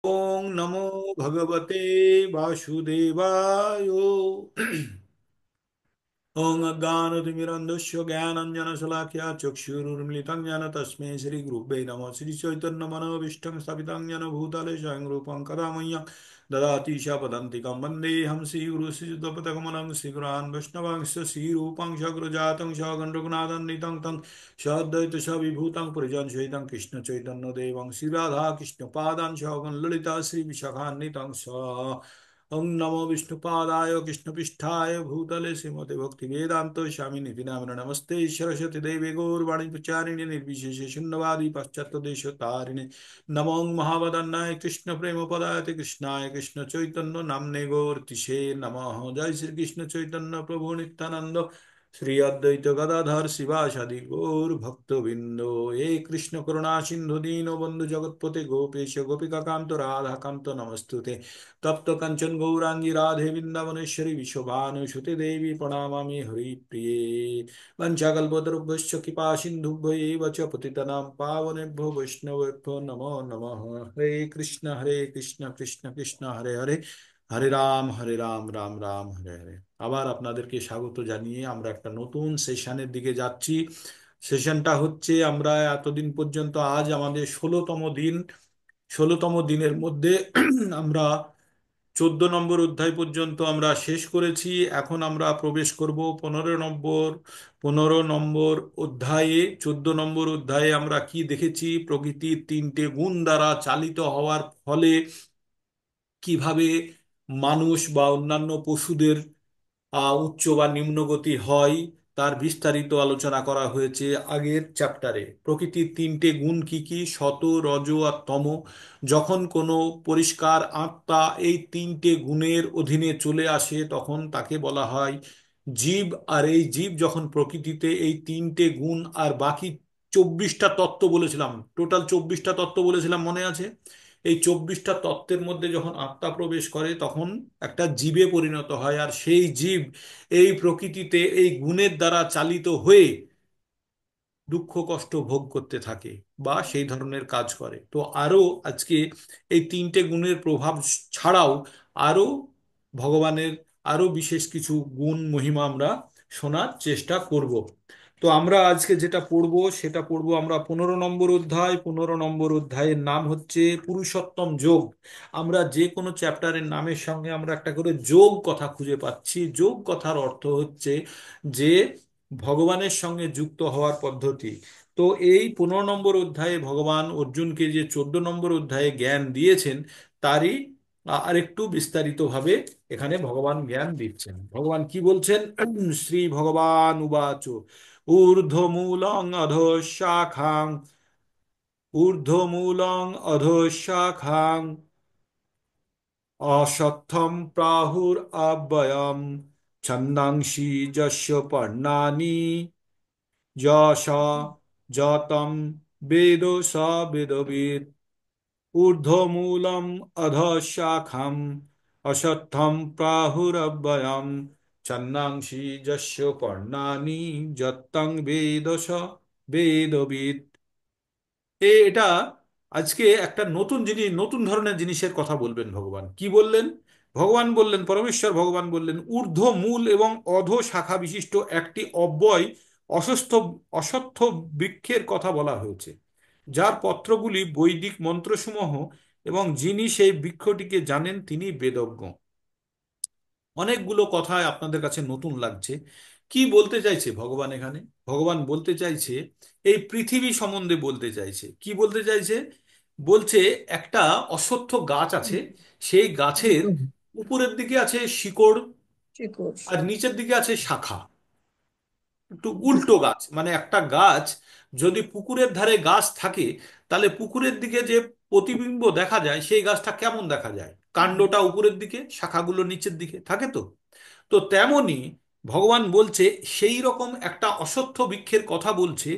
ओम नमो भगवते वासुदेवाय। ओम अज्ञानतिमिरन्धस्य ज्ञानाञ्जनशलाकया चक्षुरुन्मिलितं येन तस्मै श्रीगुरुवे नमः। श्रीचैतन्यमनोभीष्टं स्थापितं येन भूतले स्वयं रूपं कदा मह्यं ददाति शापदन्तिकं वन्देऽहं श्रीगुरुश्रीयुतपदकमलं श्रीगुरान् वैष्णवांश्च श्रीरूपं सग्रजातं सगणरघुनाथन्वितं तं सद्वैत सविभूतं परिजनसहितं कृष्णचैतन्यदेवं श्रीराधाकृष्णपादान् सगणललिता श्रीविशाखान्वितं स। ओं नमो विष्णुपादाय कृष्णपृष्ठाय भूतले श्रीमते भक्ति वेदांत स्वामी निधि नामिने नमस्ते सरस्वती देवे गौरवाणी प्रचारिणे निर्विशेष शून्यवादी पाश्चात्य देश तारिणे नमो महावदन्नाय कृष्ण प्रेम पदाय कृष्णाय कृष्ण चैतन्य नामने गौरतिशे नमः। जय श्री कृष्ण चैतन्य प्रभु नित्यानंद श्री अद्वैत गदाधर शिवासादि गौर भक्तबिंदो। हे कृष्ण करुणा सिंधु दीन बंधु जगतपते गोपेश गोपिका कांत राधा कांत नमस्तुते। तप्त कंचन गौरांगी राधे वृंदावनेश्वरी विश्वभानुसुते देवी प्रणमामि हरिप्रिये। वंशाकल्पतरुभ्यश्च कृपा सिन्धुभ्यैव च पतितनां पावनेभ्यो वैष्णवेभ्यो नमो नमः। हरे कृष्ण कृष्ण कृष्ण हरे हरे, হরে রাম রাম রাম হরে হরে। আবার আপনাদেরকে স্বাগত জানিয়ে আমরা একটা নতুন সেশনের দিকে যাচ্ছি। সেশনটা হচ্ছে, আমরা এতদিন পর্যন্ত, আজ আমাদের 16তম দিন। 16তম দিনের মধ্যে আমরা 14 নম্বর অধ্যায় পর্যন্ত আমরা শেষ করেছি। এখন আমরা প্রবেশ করব 15 নম্বর অধ্যায়ে। 14 নম্বর অধ্যায়ে আমরা কি দেখেছি? প্রকৃতির তিনটে গুণ দ্বারা চালিত হওয়ার ফলে কিভাবে মানুষ বা অন্যান্য পশুদের উচ্চ বা নিম্ন গতি হয়, তার বিস্তারিত আলোচনা করা হয়েছে আগের চ্যাপ্টারে। প্রকৃতির তিনটে গুণ কি কি? সত, রজ আর তম। যখন কোনো পরিষ্কার আত্মা এই তিনটে গুণের অধীনে চলে আসে তখন তাকে বলা হয় জীব। আর এই জীব যখন প্রকৃতিতে এই তিনটে গুণ আর বাকি 24টা তত্ত্ব বলেছিলাম, টোটাল 24টা তত্ত্ব বলেছিলাম, মনে আছে? এই 24টা তত্ত্বের মধ্যে যখন আত্মা প্রবেশ করে তখন একটা জীবে পরিণত হয়। আর সেই জীব এই প্রকৃতিতে এই গুণের দ্বারা চালিত হয়ে দুঃখ কষ্ট ভোগ করতে থাকে বা সেই ধরনের কাজ করে। তো আরো আজকে এই তিনটে গুণের প্রভাব ছাড়াও আরো ভগবানের আরো বিশেষ কিছু গুণ মহিমা আমরা শোনার চেষ্টা করব। তো আমরা আজকে যেটা পড়বো সেটা পড়বো আমরা 15 নম্বর অধ্যায়। 15 নম্বর অধ্যায়ের নাম হচ্ছে পুরুষোত্তম যোগ। আমরা যে কোনো চ্যাপ্টারের নামের সঙ্গে আমরা একটা করে যোগ কথা খুঁজে পাচ্ছি। যোগ কথার অর্থ হচ্ছে যে ভগবানের সঙ্গে যুক্ত হওয়ার পদ্ধতি। তো এই 15 নম্বর অধ্যায়ে ভগবান অর্জুনকে যে 14 নম্বর অধ্যায়ে জ্ঞান দিয়েছেন তারই আরেকটু বিস্তারিতভাবে এখানে ভগবান জ্ঞান দিচ্ছেন। ভগবান কি বলছেন? শ্রী ভগবান উবাচ ঊর্ধ্বমূলং অধঃশাখাং ঊর্ধ্বমূলং অধঃশাখাং অশ্বত্থম প্রাহুর অব্যয়ম ছন্দাংসি যস্য পর্ণানি যশা যতম বেদ স বেদবিদ। ঊর্ধ্বমূলম অধঃশাখম অশ্বত্থম প্রাহুরব্যয়ম ছন্দাংসি যস্য পর্ণানি যত্তং বেদ স বেদবিদ। এটা আজকে একটা নতুন জিনিস, নতুন ধরনের জিনিসের কথা বলবেন ভগবান। কি বললেন? ভগবান বললেন, পরমেশ্বর ভগবান বললেন, ঊর্ধ্ব মূল এবং অধ শাখা বিশিষ্ট একটি অব্যয় অসস্থ অশ্বত্থ বৃক্ষের কথা বলা হয়েছে, যার পত্রগুলি বৈদিক মন্ত্রসমূহ, এবং যিনি সেই বৃক্ষটিকে জানেন তিনি বেদজ্ঞ। অনেকগুলো কথায় আপনাদের কাছে নতুন লাগছে। কি বলতে চাইছে ভগবান এখানে? ভগবান বলতে চাইছে এই পৃথিবী সম্বন্ধে বলতে চাইছে। কি বলতে চাইছে? বলছে একটা অশ্বত্থ গাছ আছে, সেই গাছের উপরের দিকে আছে শিকড় শিকড়। আর নিচের দিকে আছে শাখা। একটু উল্টো গাছ, মানে একটা গাছ যদি পুকুরের ধারে গাছ থাকে তাহলে পুকুরের দিকে যে প্রতিবিম্ব দেখা যায় সেই গাছটা কেমন দেখা যায়? কাণ্ডটা উপরের দিকে, শাখাগুলো নিচের দিকে থাকে। তো তো তেমনি ভগবান বলছে সেই রকম একটা অশ্বত্থ বৃক্ষের কথা বলছে,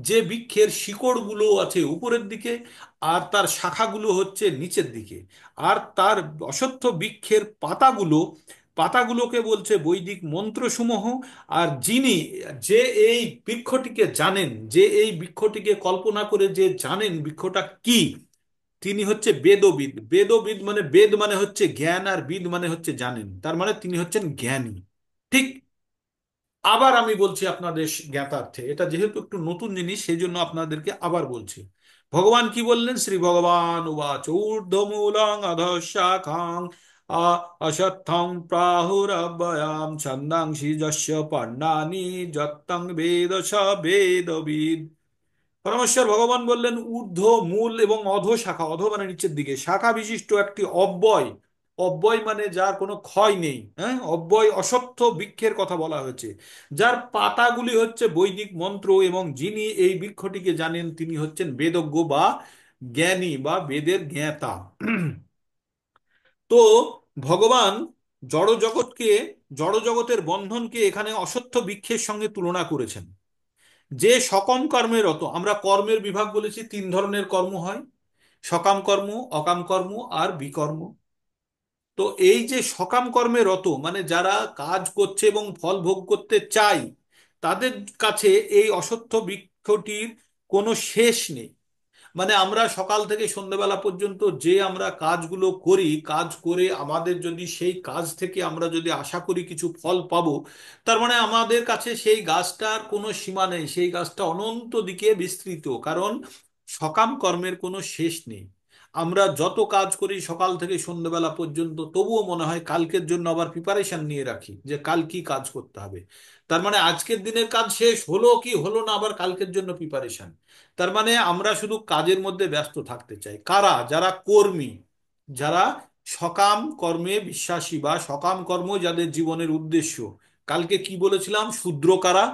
যে বৃক্ষের শিকড়গুলো আছে উপরের দিকে আর তার শাখাগুলো হচ্ছে নিচের দিকে। আর তার অশ্বত্থ বৃক্ষের পাতাগুলোকে বলছে বৈদিক মন্ত্রসমূহ। আর যিনি, যে এই বৃক্ষটিকে জানেন, যে এই বৃক্ষটিকে কল্পনা করে যে জানেন বৃক্ষটা কি, তিনি হচ্ছে বেদবিদ। বেদবিদ মানে, বেদ মানে হচ্ছে জ্ঞান, আর বিদ মানে হচ্ছে জানেন, তার মানে তিনি হচ্ছেন জ্ঞানী। ঠিক। আবার আমি বলছি আপনাদের জ্ঞাতার্থে, এটা যেহেতু একটু নতুন জিনিস সেই জন্য আপনাদেরকে আবার বলছি। ভগবান কি বললেন? শ্রী ভগবান উবাচ ঊর্ধ্বমূলং অধঃশাখাং অশ্বত্থং প্রাহুরব্যয়াম ছন্দাংসি যস্য পর্ণানি যত্তং বেদ স বেদবিদ। পরমেশ্বর ভগবান বললেন ঊর্ধ্ব, মূল এবং অধ শাখা, অধ মানে নিচের দিকে, শাখা বিশিষ্ট একটি অব্যয়। অব্যয় মানে যার কোনো ক্ষয় নেই, হ্যাঁ, অব্যয় অশ্বত্থ বৃক্ষের কথা বলা হয়েছে, যার পাতাগুলি হচ্ছে বৈদিক মন্ত্র, এবং যিনি এই বৃক্ষটিকে জানেন তিনি হচ্ছেন বেদজ্ঞ বা জ্ঞানী বা বেদের জ্ঞাতা। তো ভগবান জড় জগৎকে, জড় জগতের বন্ধনকে এখানে অশ্বত্থ বৃক্ষের সঙ্গে তুলনা করেছেন। যে সকাম কর্মে রত, আমরা কর্মের বিভাগ বলেছি, তিন ধরনের কর্ম হয়: সকাম কর্ম, অকাম কর্ম আর বিকর্ম। তো এই যে সকাম কর্মে রত মানে যারা কাজ করছে এবং ফল ভোগ করতে চায়, তাদের কাছে এই অশ্বত্থ বৃক্ষটির কোনো শেষ নেই। মানে আমরা সকাল থেকে সন্ধ্যেবেলা পর্যন্ত যে আমরা কাজগুলো করি, কাজ করে আমাদের যদি সেই কাজ থেকে আমরা যদি আশা করি কিছু ফল পাবো, তার মানে আমাদের কাছে সেই গাছটার কোনো সীমা নেই, সেই গাছটা অনন্ত দিকে বিস্তৃত, কারণ সকাম কর্মের কোনো শেষ নেই। আমরা যত কাজ করি সকাল থেকে সন্ধ্যেবেলা পর্যন্ত, তবুও মনে হয় কালকের জন্য আবার প্রিপারেশন নিয়ে রাখি যে কাল কি কাজ করতে হবে। তার মানে আজকের দিনের কাজ শেষ হলো কি হলো না, আবার কালকের জন্য প্রিপারেশন। তার মানে আমরা শুধু কাজের মধ্যে ব্যস্ত থাকতে চাই। কারা? যারা কর্মী, যারা সকাম কর্মে বিশ্বাসী বা সকাম কর্ম যাদের জীবনের উদ্দেশ্য। কালকে কি বলেছিলাম? শূদ্র কারা?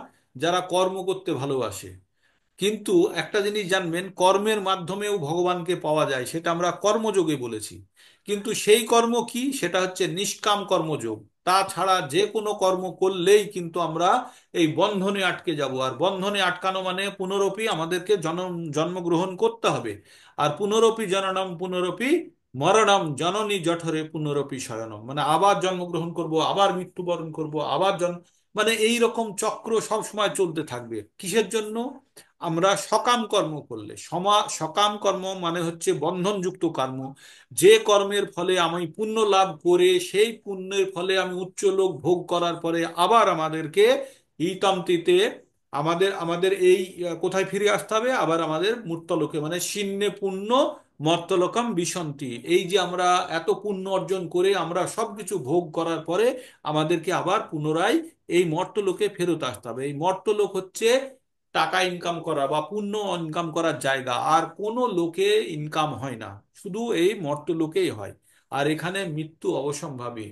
যারা কর্ম করতে ভালোবাসে। কিন্তু একটা জিনিস জানবেন, কর্মের মাধ্যমেও ভগবানকে পাওয়া যায়, সেটা আমরা কর্মযোগে বলেছি। কিন্তু সেই কর্ম কি? সেটা হচ্ছে নিষ্কাম কর্মযোগ। তাছাড়া যে কোনো কর্ম করলেই কিন্তু আমরা এই বন্ধনে আটকে যাব, আর বন্ধনে আটকানো মানে পুনরপি আমাদেরকে জন্মগ্রহণ করতে হবে। আর পুনরপি জননম পুনরপি মরণম জননী জঠরে পুনরপি শয়নম, মানে আবার জন্মগ্রহণ করব, আবার মৃত্যুবরণ করব, আবার জন্ম, মানে এই রকম চক্র সব সময় চলতে থাকবে। কিসের জন্য? আমরা সকাম কর্ম করলে। সকাম কর্ম মানে হচ্ছে বন্ধনযুক্ত কর্ম। যে কর্মের ফলে আমি পুণ্য লাভ করে সেই পুণ্যের ফলে আমি উচ্চ লোক ভোগ করার পরে আবার আমাদেরকে ইতমতিতে আমাদের আমাদের এই কোথায় ফিরে আসতে হবে? আবার আমাদের মূর্তলোকে, মানে শীন্নে পুণ্য মর্তলোকম বিশন্তি। এই যে আমরা এত পুণ্য অর্জন করে আমরা সবকিছু ভোগ করার পরে আমাদেরকে আবার পুনরায় এই মর্তলোকে ফেরত আসতে হবে। এই মর্তলোক হচ্ছে টাকা ইনকাম করা বা পুণ্য ইনকাম করার জায়গা, আর কোনো লোকে ইনকাম হয় না, শুধু এই মর্ত্যলোকেই হয়। আর এখানে মৃত্যু অবশ্যম্ভাবী।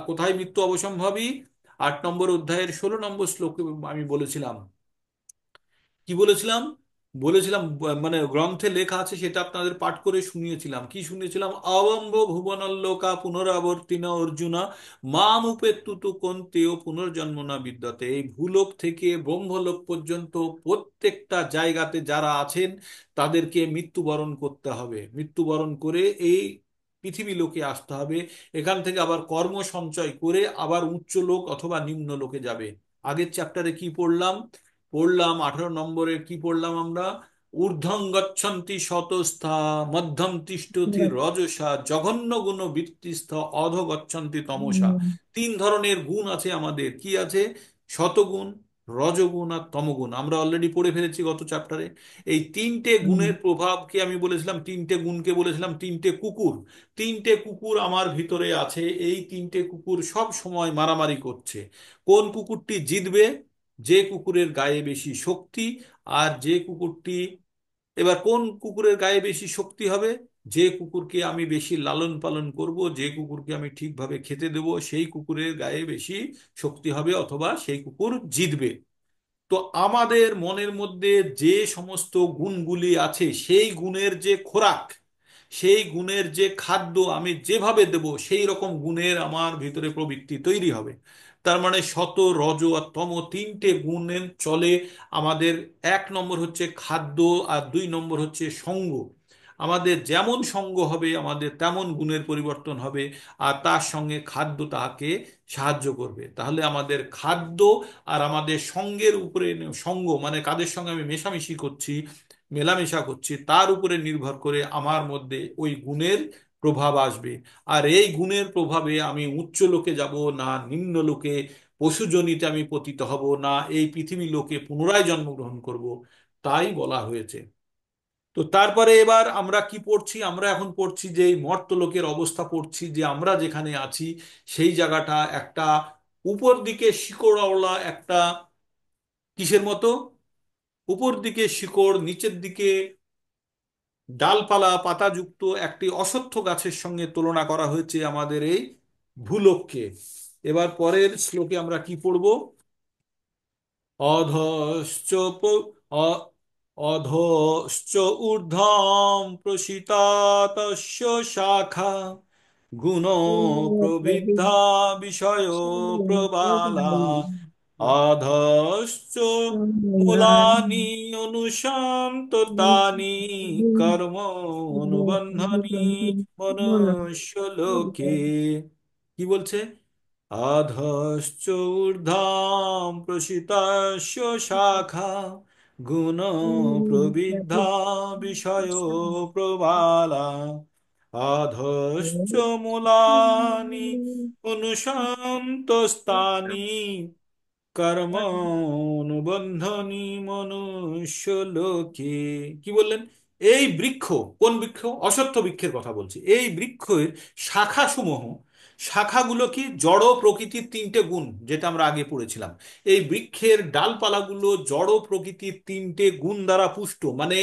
কোথায় মৃত্যু অবশ্যম্ভাবী? 8 নম্বর অধ্যায়ের 16 নম্বর শ্লোকে আমি বলেছিলাম। কি বলেছিলাম? বলেছিলাম মানে গ্রন্থে লেখা আছে, সেটা আপনাদের পাঠ করে শুনিয়েছিলাম। কি শুনিয়েছিলাম? অবম্ব ভুবনল্লোকা পুনরাবর্তিন অর্জুনা মাম উপেত্তুতু কন্তেয় পুনর্জন্ম না বিদ্যতে। এই ভূলোক থেকে ব্রহ্মলোক পর্যন্ত প্রত্যেকটা জায়গাতে যারা আছেন তাদেরকে মৃত্যুবরণ করতে হবে। মৃত্যুবরণ করে এই পৃথিবী লোকে আসতে হবে। এখান থেকে আবার কর্ম সঞ্চয় করে আবার উচ্চ লোক অথবা নিম্ন লোকে যাবে। আগের চ্যাপ্টারে কি পড়লাম? পড়লাম 18 নম্বরে কি পড়লাম আমরা? ঊর্ধ্বং গচ্ছন্তি শতস্থা মধ্যম তিষ্ঠতি রজসা জঘন্য গুণ বৃত্তিস্থ অধ গচ্ছন্তি তমসা। তিন ধরনের গুণ আছে আমাদের। কি আছে? শতগুণ, রজগুণ আর তমগুণ। আমরা অলরেডি পড়ে ফেলেছি গত চ্যাপ্টারে। এই তিনটে গুণের প্রভাবকে আমি বলেছিলাম, তিনটে গুণকে বলেছিলাম তিনটে কুকুর। তিনটে কুকুর আমার ভিতরে আছে। এই তিনটে কুকুর সব সময় মারামারি করছে। কোন কুকুরটি জিতবে? যে কুকুরের গায়ে বেশি শক্তি। আর যে কুকুরটি, এবার কোন কুকুরের গায়ে বেশি শক্তি হবে? যে কুকুরকে আমি বেশি লালন পালন করব, যে কুকুরকে আমি ঠিকভাবে খেতে দেব, সেই কুকুরের গায়ে বেশি শক্তি হবে, অথবা সেই কুকুর জিতবে। তো আমাদের মনের মধ্যে যে সমস্ত গুণগুলি আছে, সেই গুণের যে খোরাক, সেই গুণের যে খাদ্য আমি যেভাবে দেব, সেই রকম গুণের আমার ভিতরে প্রবৃত্তি তৈরি হবে। তার মানে শত, রজ আর তম তিনটে গুণের চলে আমাদের। 1 নম্বর হচ্ছে খাদ্য, আর 2 নম্বর হচ্ছে সঙ্গ। আমাদের যেমন সঙ্গ হবে আমাদের তেমন গুণের পরিবর্তন হবে, আর তার সঙ্গে খাদ্য তাকে সাহায্য করবে। তাহলে আমাদের খাদ্য আর আমাদের সঙ্গের উপরে, সঙ্গ মানে কাদের সঙ্গে আমি মেশামেশি করছি, মেলামেশা করছি তার উপরে নির্ভর করে আমার মধ্যে ওই গুণের প্রভাব আসবে। আর এই গুণের প্রভাবে আমি উচ্চ লোকে যাব না নিম্ন লোকে, পশুজনিতে আমি পতিত হব না এই পৃথিবী লোকে পুনরায় জন্মগ্রহণ করব, তাই বলা হয়েছে। তো তারপরে এবার আমরা কি পড়ছি, আমরা এখন পড়ছি যে এই মর্ত্যলোকের অবস্থা পড়ছি, যে আমরা যেখানে আছি সেই জায়গাটা একটা উপর দিকে শিকড়ওয়ালা একটা কিসের মতো, উপর দিকে শিকড় নিচের দিকে ডালপালা পাতাযুক্ত একটি অশ্বত্থ গাছের সঙ্গে তুলনা করা হয়েছে আমাদের এই ভূলোককে। এবার পরের শ্লোকে আমরা কি পড়ব, অধশ্চ অ- অধশ্চ ঊর্ধ্বম প্রসিতাতস্য শাখা গুণ প্রবৃদ্ধা বিষয় প্রবালা অধশ্চ মূলানি অনুসন্ততানি কর্ম অনুবন্ধনী মনুষ্যলোকে। কি বলছে, অধশ্চ ঊর্ধ্বম প্রসিতাস্য শাখা গুণ প্রবৃদ্ধা বিষয় প্রবালা অধশ্চ মূলানি অনুসন্তস্তানি কর্ম অনুবন্ধনী মনুষ্য লোকে। কি বললেন, এই বৃক্ষ, কোন বৃক্ষ, অশ্বত্থ বৃক্ষের কথা বলছি, এই বৃক্ষের শাখাসমূহ, শাখাগুলো কি জড় প্রকৃতির তিনটে গুণ যেটা আমরা আগে পড়েছিলাম। এই বৃক্ষের ডালপালাগুলো জড় প্রকৃতির তিনটে গুণ দ্বারা পুষ্ট, মানে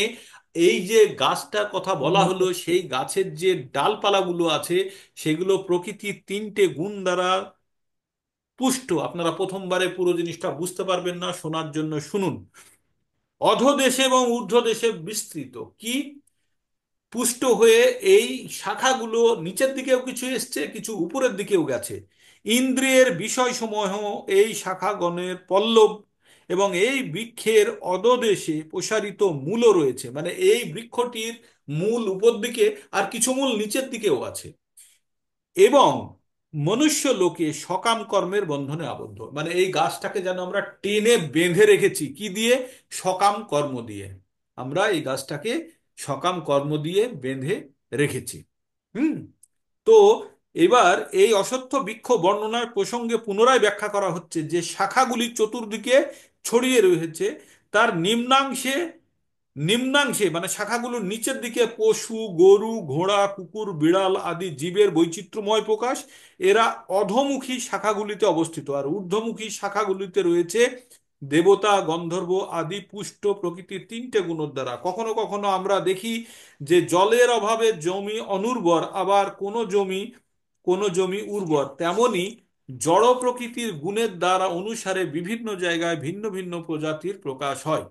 এই যে গাছটার কথা বলা হলো সেই গাছের যে ডালপালাগুলো আছে সেগুলো প্রকৃতির তিনটে গুণ দ্বারা পুষ্ট। আপনারা প্রথমবারে পুরো জিনিসটা বুঝতে পারবেন না, শোনার জন্য শুনুন। অধোদেশে এবং ঊর্ধ্বদেশে বিস্তৃত, কি পুষ্ট হয়ে এই শাখাগুলো নিচের দিকেও কিছু এসছে, কিছু উপরের দিকেও গেছে। ইন্দ্রিয়ের বিষয়সমূহ এই শাখাগণের পল্লব, এবং এই বৃক্ষের অধোদেশে প্রসারিত মূলও রয়েছে, মানে এই বৃক্ষটির মূল উপর দিকে আর কিছু মূল নিচের দিকেও আছে। এবং মনুষ্য লোকে সকাম কর্মের বন্ধনে আবদ্ধ, মানে এই গাছটাকে যেন আমরা টেনে বেঁধে রেখেছি কি দিয়ে, সকাম কর্ম দিয়ে। আমরা এই গাছটাকে সকাম কর্ম দিয়ে বেঁধে রেখেছি। হুম। তো এবার এই অশ্বত্থ বৃক্ষ বর্ণনার প্রসঙ্গে পুনরায় ব্যাখ্যা করা হচ্ছে যে শাখাগুলি চতুর্দিকে ছড়িয়ে রয়েছে, তার নিম্নাংশে, নিম্নাংশে মানে শাখাগুলোর নিচের দিকে পশু, গরু, ঘোড়া, কুকুর, বিড়াল আদি জীবের বৈচিত্র্যময় প্রকাশ, এরা অধোমুখী শাখাগুলিতে অবস্থিত। আর ঊর্ধ্বমুখী শাখাগুলিতে রয়েছে দেবতা, গন্ধর্ব আদি পুষ্ট প্রকৃতির তিনটে গুণের দ্বারা। কখনো কখনো আমরা দেখি যে জলের অভাবে জমি অনুর্বর, আবার কোনো জমি উর্বর, তেমনি জড় প্রকৃতির গুণের দ্বারা অনুসারে বিভিন্ন জায়গায় ভিন্ন ভিন্ন প্রজাতির প্রকাশ হয়।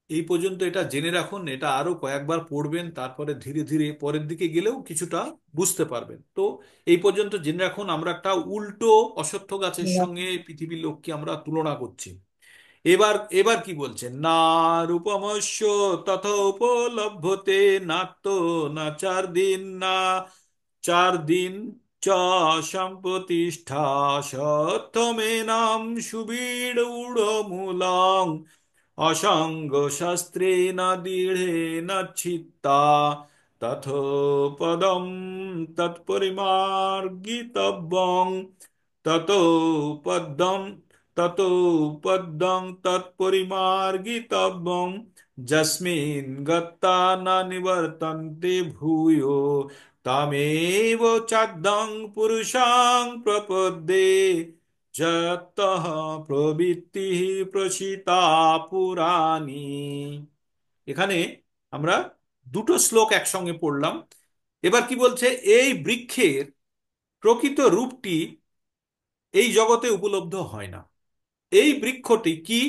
এই পর্যন্ত এটা জেনে রাখুন, এটা আরো কয়েকবার পড়বেন, তারপরে ধীরে ধীরে পরের দিকে গেলেও কিছুটা বুঝতে পারবেন। তো এই পর্যন্ত জেনে রাখুন, আমরা একটা উল্টো অশ্বত্থ গাছের সঙ্গে পৃথিবীর লোককে আমরা তুলনা করছি। এবার এবার কি বলছেন, না রূপমস্য তথা উপলভ্যতে নাত্ত না চার দিন না চার দিন চ সম্প্রতিষ্ঠা সত্যমেনাম সুবীড় মূলং অসঙ্গ শাস্ত্রেণ দৃঢ়েন চিত্তা তথোপদম তৎপরিমার্গিতব্যং ততোপদম ততোপদং তৎপরিমার্গিতব্যং যস্মিন গত্তা ন নিবর্তন্তে ভূয়ো তামেব চাদ্যং পুরুষাং প্রপদ্যে যতঃ প্রবৃত্তি প্রসিতা পুরাণী। এখানে আমরা দুটো শ্লোক একসঙ্গে পড়লাম। এবার কি বলছে, এই বৃক্ষের প্রকৃত রূপটি এই জগতে উপলব্ধ হয় না। এই বৃক্ষটি কি,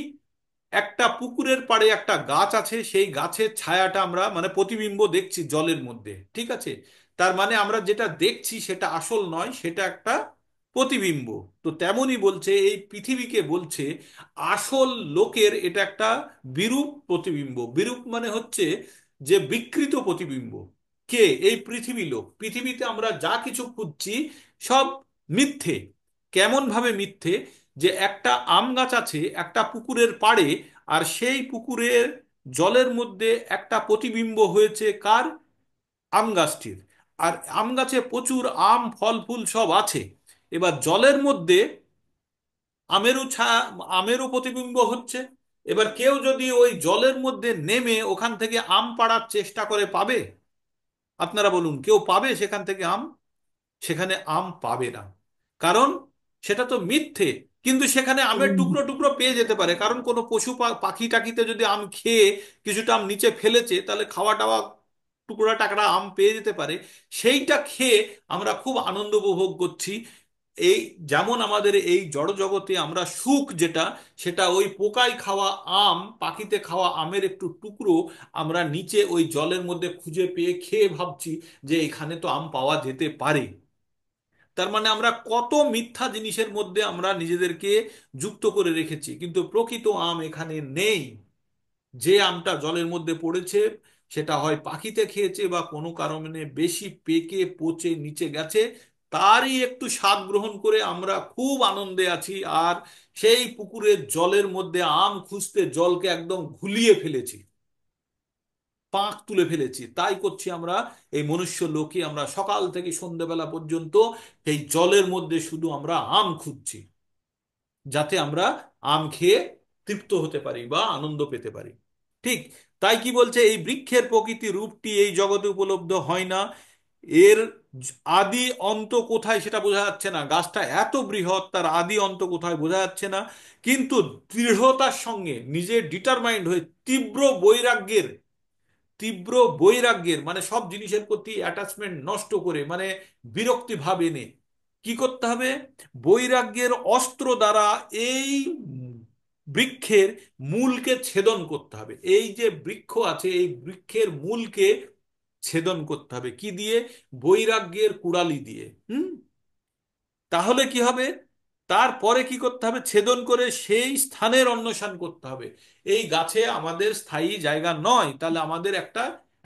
একটা পুকুরের পাড়ে একটা গাছ আছে, সেই গাছের ছায়াটা আমরা মানে প্রতিবিম্ব দেখছি জলের মধ্যে, ঠিক আছে। তার মানে আমরা যেটা দেখছি সেটা আসল নয়, সেটা একটা প্রতিবিম্ব। তো তেমনই বলছে এই পৃথিবীকে বলছে আসল লোকের এটা একটা বিরূপ প্রতিবিম্ব। বিরূপ মানে হচ্ছে যে বিকৃত প্রতিবিম্ব। কে, এই পৃথিবী লোক, পৃথিবীতে আমরা যা কিছু খুঁজছি সব মিথ্যে। কেমন ভাবে মিথ্যে, যে একটা আম গাছ আছে একটা পুকুরের পাড়ে, আর সেই পুকুরের জলের মধ্যে একটা প্রতিবিম্ব হয়েছে কার? আম গাছটির। আর আম গাছে প্রচুর আম ফল ফুল সব আছে। এবার জলের মধ্যে আমেরও আমেরও প্রতিবিম্ব হচ্ছে। এবার কেউ যদি ওই জলের মধ্যে নেমে ওখান থেকে আম পাড়ার চেষ্টা করে, পাবে? আপনারা বলুন, কেউ পাবে সেখান থেকে আম? সেখানে আম পাবে না। কারণ সেটা তো মিথ্যে। কিন্তু সেখানে আমের টুকরো টুকরো পেয়ে যেতে পারে, কারণ কোনো পশু পাখি টাকিতে যদি আম খেয়ে কিছুটা আম নিচে ফেলেছে, তাহলে খাওয়া টাওয়া টুকরা টাকরা আম পেয়ে যেতে পারে। সেইটা খেয়ে আমরা খুব আনন্দ উপভোগ করছি। এই যেমন আমাদের এই জড়জগতে আমরা সুখ যেটা, সেটা ওই পোকায় খাওয়া আম, পাখিতে খাওয়া আমের একটু টুকরো আমরা নিচে ওই জলের মধ্যে খুঁজে পেয়ে খেয়ে ভাবছি যে এখানে তো আম পাওয়া যেতে পারে। তার মানে আমরা কত মিথ্যা জিনিসের মধ্যে আমরা নিজেদেরকে যুক্ত করে রেখেছি, কিন্তু প্রকৃত আম এখানে নেই। যে আমটা জলের মধ্যে পড়েছে, সেটা হয় পাখিতে খেয়েছে বা কোনো কারণে বেশি পেকে পচে নিচে গেছে, তারই একটু স্বাদ গ্রহণ করে আমরা খুব আনন্দে আছি। আর সেই পুকুরের জলের মধ্যে আম খুঁজতে জলকে একদম ঘুলিয়ে ফেলেছি, পাক তুলে ফেলেছি। তাই করছি আমরা। এই মনুষ্য লোকে আমরা সকাল থেকে সন্ধ্যেবেলা পর্যন্ত এই জলের মধ্যে শুধু আমরা আম খুঁজছি, যাতে আমরা আম খেয়ে তৃপ্ত হতে পারি বা আনন্দ পেতে পারি। ঠিক তাই কি বলছে, এই বৃক্ষের প্রকৃতি রূপটি এই জগতে উপলব্ধ হয় না। এর আদি অন্ত কোথায় সেটা বোঝা যাচ্ছে না। গাছটা এত বৃহৎ, তার আদি অন্ত কোথায় বোঝা যাচ্ছে না। কিন্তু দৃঢ়তার সঙ্গে নিজে ডিটারমাইন্ড হয়ে তীব্র বৈরাগ্যের মানে সব জিনিসের প্রতি অ্যাটাচমেন্ট নষ্ট করে, মানে বিরক্তি ভাব এনে কি করতে হবে? বৈরাগ্যের অস্ত্র দ্বারা এই বৃক্ষের মূলকে ছেদন করতে হবে। এই যে বৃক্ষ আছে, এই বৃক্ষের মূলকে ছেদন করতে হবে কি দিয়ে? বৈরাগ্যের কুড়ালি দিয়ে। তাহলে কি হবে? তারপরে কি করতে হবে? ছেদন করে সেই স্থানের অন্বেষণ করতে হবে। এই গাছে আমাদের স্থায়ী জায়গা নয়, তাহলে আমাদের একটা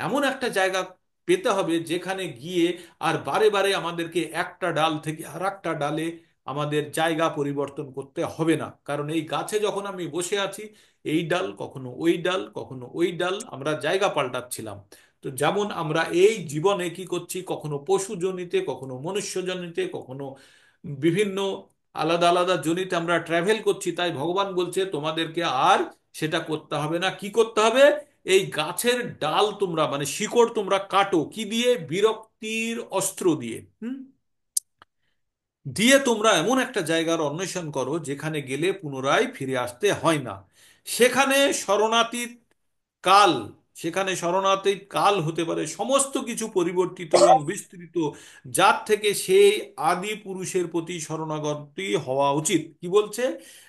এমন একটা জায়গা পেতে হবে যেখানে গিয়ে আর বারে বারে আমাদেরকে একটা ডাল থেকে আর একটা ডালে আমাদের জায়গা পরিবর্তন করতে হবে না। কারণ এই গাছে যখন আমি বসে আছি, এই ডাল কখনো ওই ডাল কখনো ওই ডাল আমরা জায়গা পাল্টাচ্ছিলাম। তো যেমন আমরা এই জীবনে কি করছি, কখনো পশু জনিতে, কখনো মনুষ্য জনিতে, কখনো বিভিন্ন আলাদা আলাদা জনিতে আমরা ট্রাভেল করছি। তাই ভগবান বলছে তোমাদেরকে আর সেটা করতে হবে না। কি করতে হবে? এই গাছের ডাল তোমরা মানে শিকড় তোমরা কাটো কি দিয়ে? বিরক্তির অস্ত্র দিয়ে। দিয়ে তোমরা এমন একটা জায়গার অন্বেষণ করো যেখানে গেলে পুনরায় ফিরে আসতে হয় না। সেখানে শরণাতীত কাল সেখানে শরণাতীত কাল হতে পারে সমস্ত কিছু পরিবর্তিত এবং বিস্তৃত, যার থেকে সেই আদি পুরুষের প্রতি শরণাগতি হওয়া উচিত। কি বলছে?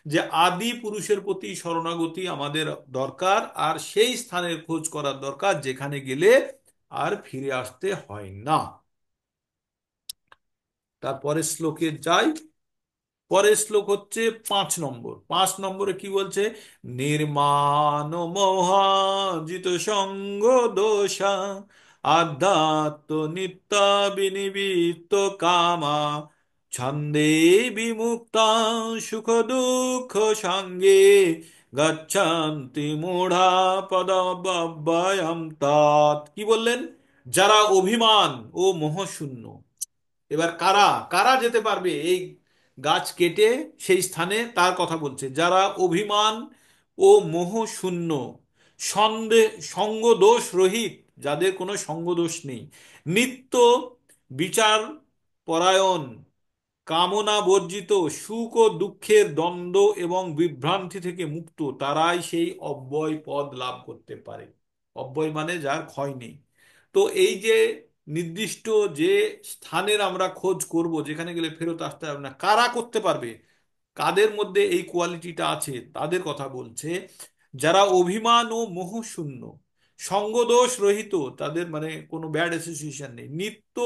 যে আদি পুরুষের প্রতি শরণাগতি আমাদের দরকার, আর সেই স্থানের খোঁজ করার দরকার যেখানে গেলে আর ফিরে আসতে হয় না। তারপরে শ্লোকে যাই। পরের শ্লোক হচ্ছে 5 নম্বর। 5 নম্বরে কি বলছে? নির্মাণ মোহাজিত সঙ্গ দোষা আধ্যাত্ম নিত্য বিনিবিত কামা ছন্দে বিমুক্তা সুখ দুঃখ সঙ্গে গচ্ছন্তি মূঢ়া পদব্যয়ম তৎ। কি বললেন? যারা অভিমান ও মোহশূন্য। এবার কারা কারা যেতে পারবে এই গাছ কেটে সেই স্থানে, তার কথা বলছে। যারা অভিমান ও মোহ শূন্য, সন্দেহ সঙ্গ দোষ রহিত, যাদের কোনো সঙ্গ দোষ নেই, নিত্য বিচার পরায়ণ, কামনা বর্জিত, সুখ ও দুঃখের দ্বন্দ্ব এবং বিভ্রান্তি থেকে মুক্ত, তারাই সেই অব্যয় পদ লাভ করতে পারে। অব্যয় মানে যার ক্ষয় নেই। তো এই যে নির্দিষ্ট যে স্থানের আমরা খোঁজ করব যেখানে গেলে ফেরত আসতে হবে না, কারা করতে পারবে? কাদের মধ্যে এই কোয়ালিটিটা আছে তাদের কথা বলছে। যারা অভিমান ও মোহ শূন্য, সঙ্গদোষ রহিত, তাদের মানে কোনো ব্যাড অ্যাসোসিয়েশন নেই, নিত্য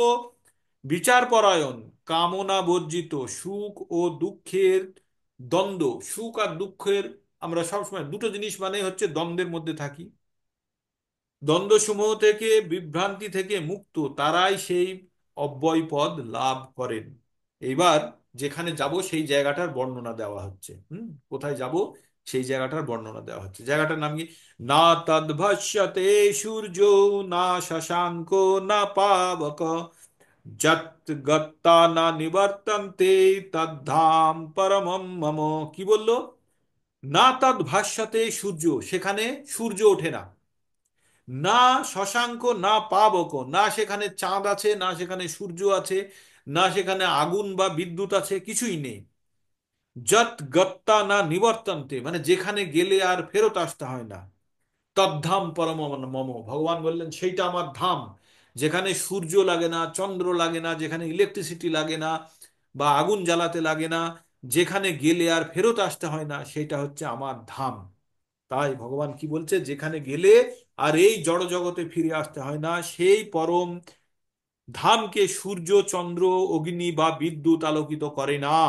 বিচারপরায়ণ, কামনা বর্জিত, সুখ ও দুঃখের দ্বন্দ্ব, সুখ আর দুঃখের আমরা সবসময় দুটো জিনিস মানে হচ্ছে দ্বন্দ্বের মধ্যে থাকি, দ্বন্দ্বসমূহ থেকে বিভ্রান্তি থেকে মুক্ত, তারাই সেই অব্যয় পদ লাভ করেন। এইবার যেখানে যাব সেই জায়গাটার বর্ণনা দেওয়া হচ্ছে। কোথায় যাব? সেই জায়গাটার বর্ণনা দেওয়া হচ্ছে। জায়গাটার নাম কি? না তদ্ভাষ্যতে সূর্য, না শশাঙ্ক, না পাবক, যৎ গত্তা না নিবর্তন্তে তদ্ধাম পরমম মম। কি বললো? না তদ্ভাষ্যতে সূর্য, সেখানে সূর্য ওঠে না। না শশাঙ্ক, না পাবক, না সেখানে চাঁদ আছে, না সেখানে সূর্য আছে, না সেখানে আগুন বা বিদ্যুৎ আছে, কিছুই নেই। যৎ গত্তা না নিবর্তন্তে, মানে যেখানে গেলে আর ফেরত আসতে হয় না। তদ্ধাম পরম মম, ভগবান বললেন সেইটা আমার ধাম। যেখানে সূর্য লাগে না, চন্দ্র লাগে না, যেখানে ইলেকট্রিসিটি লাগে না বা আগুন জ্বালাতে লাগে না, যেখানে গেলে আর ফেরত আসতে হয় না, সেটা হচ্ছে আমার ধাম। তাই ভগবান কি বলছে? যেখানে গেলে আর এই জড় জগতে ফিরে আসতে হয় না, সেই পরম ধামকে সূর্য, চন্দ্র, অগ্নি বা বিদ্যুৎ আলোকিত করে না।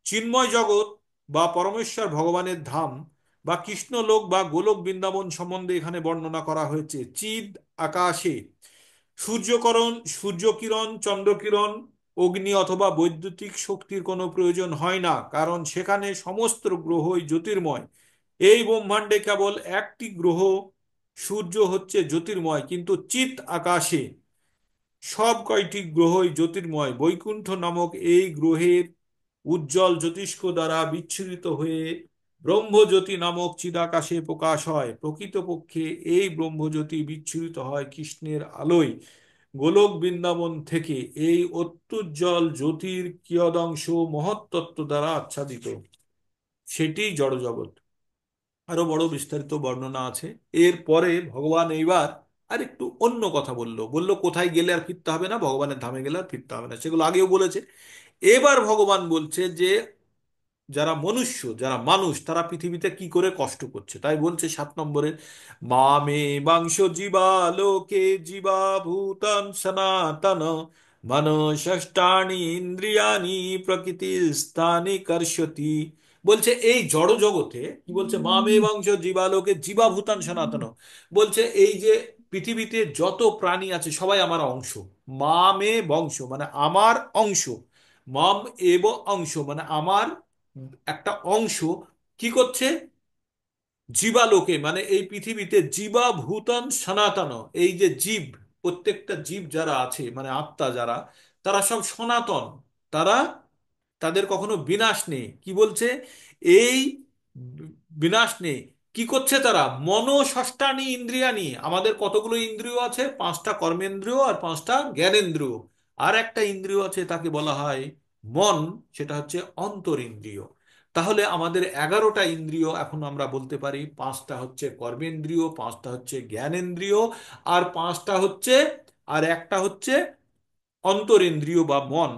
চিন্ময় জগৎ বা পরমেশ্বর ভগবানের ধাম বা কৃষ্ণলোক বা গোলক বৃন্দাবন সম্বন্ধে এখানে বর্ণনা করা হয়েছে। চিদ আকাশে সূর্যকরণ, সূর্যকিরণ, চন্দ্রকিরণ, অগ্নি অথবা বৈদ্যুতিক শক্তির কোনো প্রয়োজন হয় না, কারণ সেখানে সমস্ত গ্রহই জ্যোতির্ময়। এই ব্রহ্মাণ্ডে কেবল একটি গ্রহ সূর্য হচ্ছে জ্যোতির্ময়, কিন্তু চিত আকাশে সব কয়টি গ্রহই জ্যোতির্ময়। বৈকুণ্ঠ নামক এই গ্রহের উজ্জ্বল জ্যোতিষ্ক দ্বারা বিচ্ছুরিত হয়ে ব্রহ্মজ্যোতি নামক চিদাকাশে প্রকাশ হয়। প্রকৃতপক্ষে এই ব্রহ্মজ্যোতি বিচ্ছুরিত হয় কৃষ্ণের আলোয়। গোলক বৃন্দাবন থেকে এই অত্যুজ্জ্বল জ্যোতির কিয়দংশ মহত্তত্ত্ব দ্বারা আচ্ছাদিত, সেটি জড়জগৎ। আরো বড় বিস্তারিত বর্ণনা আছে। এরপরে ভগবান এইবার আর একটু অন্য কথা বলল। বলল কোথায় গেলে আর ফিরতে হবে না, ভগবানের ধামে গেলে আর ফিরতে হবে না, সেগুলো আগেও বলেছে। এবার ভগবান বলছে যে যারা মনুষ্য, যারা মানুষ, তারা পৃথিবীতে কি করে কষ্ট করছে। তাই বলছে 7 নম্বরে, মামে বাংশ জীবা লোকে জীবা ভূতান সনাতন মনষষ্টানি ইন্দ্রিয়ানি প্রকৃতি স্থানি কর্ষতি। বলছে এই জড় জগতে কি বলছে? মামে বাংশ জীবা লোকে জীবা ভূতান সনাতন। বলছে এই যে পৃথিবীতে যত প্রাণী আছে সবাই আমার অংশ। মামে বংশ মানে আমার অংশ, মাম এব অংশ মানে আমার একটা অংশ। কি করছে? জীবালোকে মানে এই পৃথিবীতে জীবা ভূতান সনাতন, এই যে জীব, প্রত্যেকটা জীব যারা আছে মানে আত্মা যারা, তারা সব সনাতন। তারা, তাদের কখনো বিনাশ নেই। কি বলছে? এই বিনাশ নেই। কি করছে তারা? মনোষষ্ঠানি ইন্দ্রিয়ানি, আমাদের কতগুলো ইন্দ্রিয় আছে? 5টা কর্মেন্দ্রিয় আর 5টা জ্ঞানেন্দ্রিয়, আর একটা ইন্দ্রিয় আছে তাকে বলা হয় মন, সেটা হচ্ছে অন্তরিন্দ্রিয়। তাহলে আমাদের 11টা ইন্দ্রিয় এখন আমরা বলতে পারি। 5টা হচ্ছে কর্মেন্দ্রিয়, 5টা হচ্ছে জ্ঞানেন্দ্রিয়, আর 5টা হচ্ছে, আর একটা হচ্ছে অন্তরেন্দ্রিয় বা মন।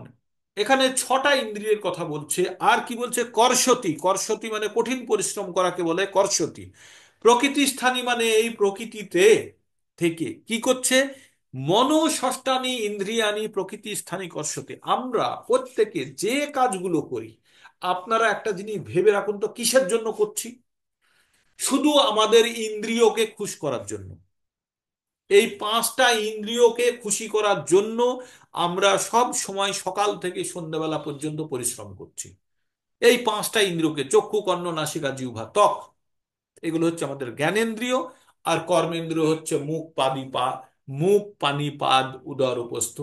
এখানে 6টা ইন্দ্রিয়ের কথা বলছে। আর কি বলছে? কর্ষতি, কর্ষতি মানে কঠিন পরিশ্রম করাকে বলে কর্ষতি। প্রকৃতি স্থানী মানে এই প্রকৃতিতে থেকে কি করছে? মনোষষ্ঠানি ইন্দ্রিয়ানি প্রকৃতি স্থানী কর্ষতি। আমরা প্রত্যেকে যে কাজগুলো করি, আপনারা একটা জিনিস ভেবে রাখুন তো, কিসের জন্য করছি? শুধু আমাদের ইন্দ্রিয়কে খুশ করার জন্য। এই 5টা ইন্দ্রিয়কে খুশি করার জন্য আমরা সব সময় সকাল থেকে সন্ধ্যাবেলা পর্যন্ত পরিশ্রম করছি। এই 5টা ইন্দ্রিয়কে, চক্ষু, কর্ণ, নাসিকা, জিহ্বা, ত্বক, এগুলো হচ্ছে আমাদের জ্ঞানেন্দ্রিয়। আর কর্মেন্দ্রিয় হচ্ছে মুখ, পানি, পা, মুখ, পানি, পাদ, উদর, উপস্থ।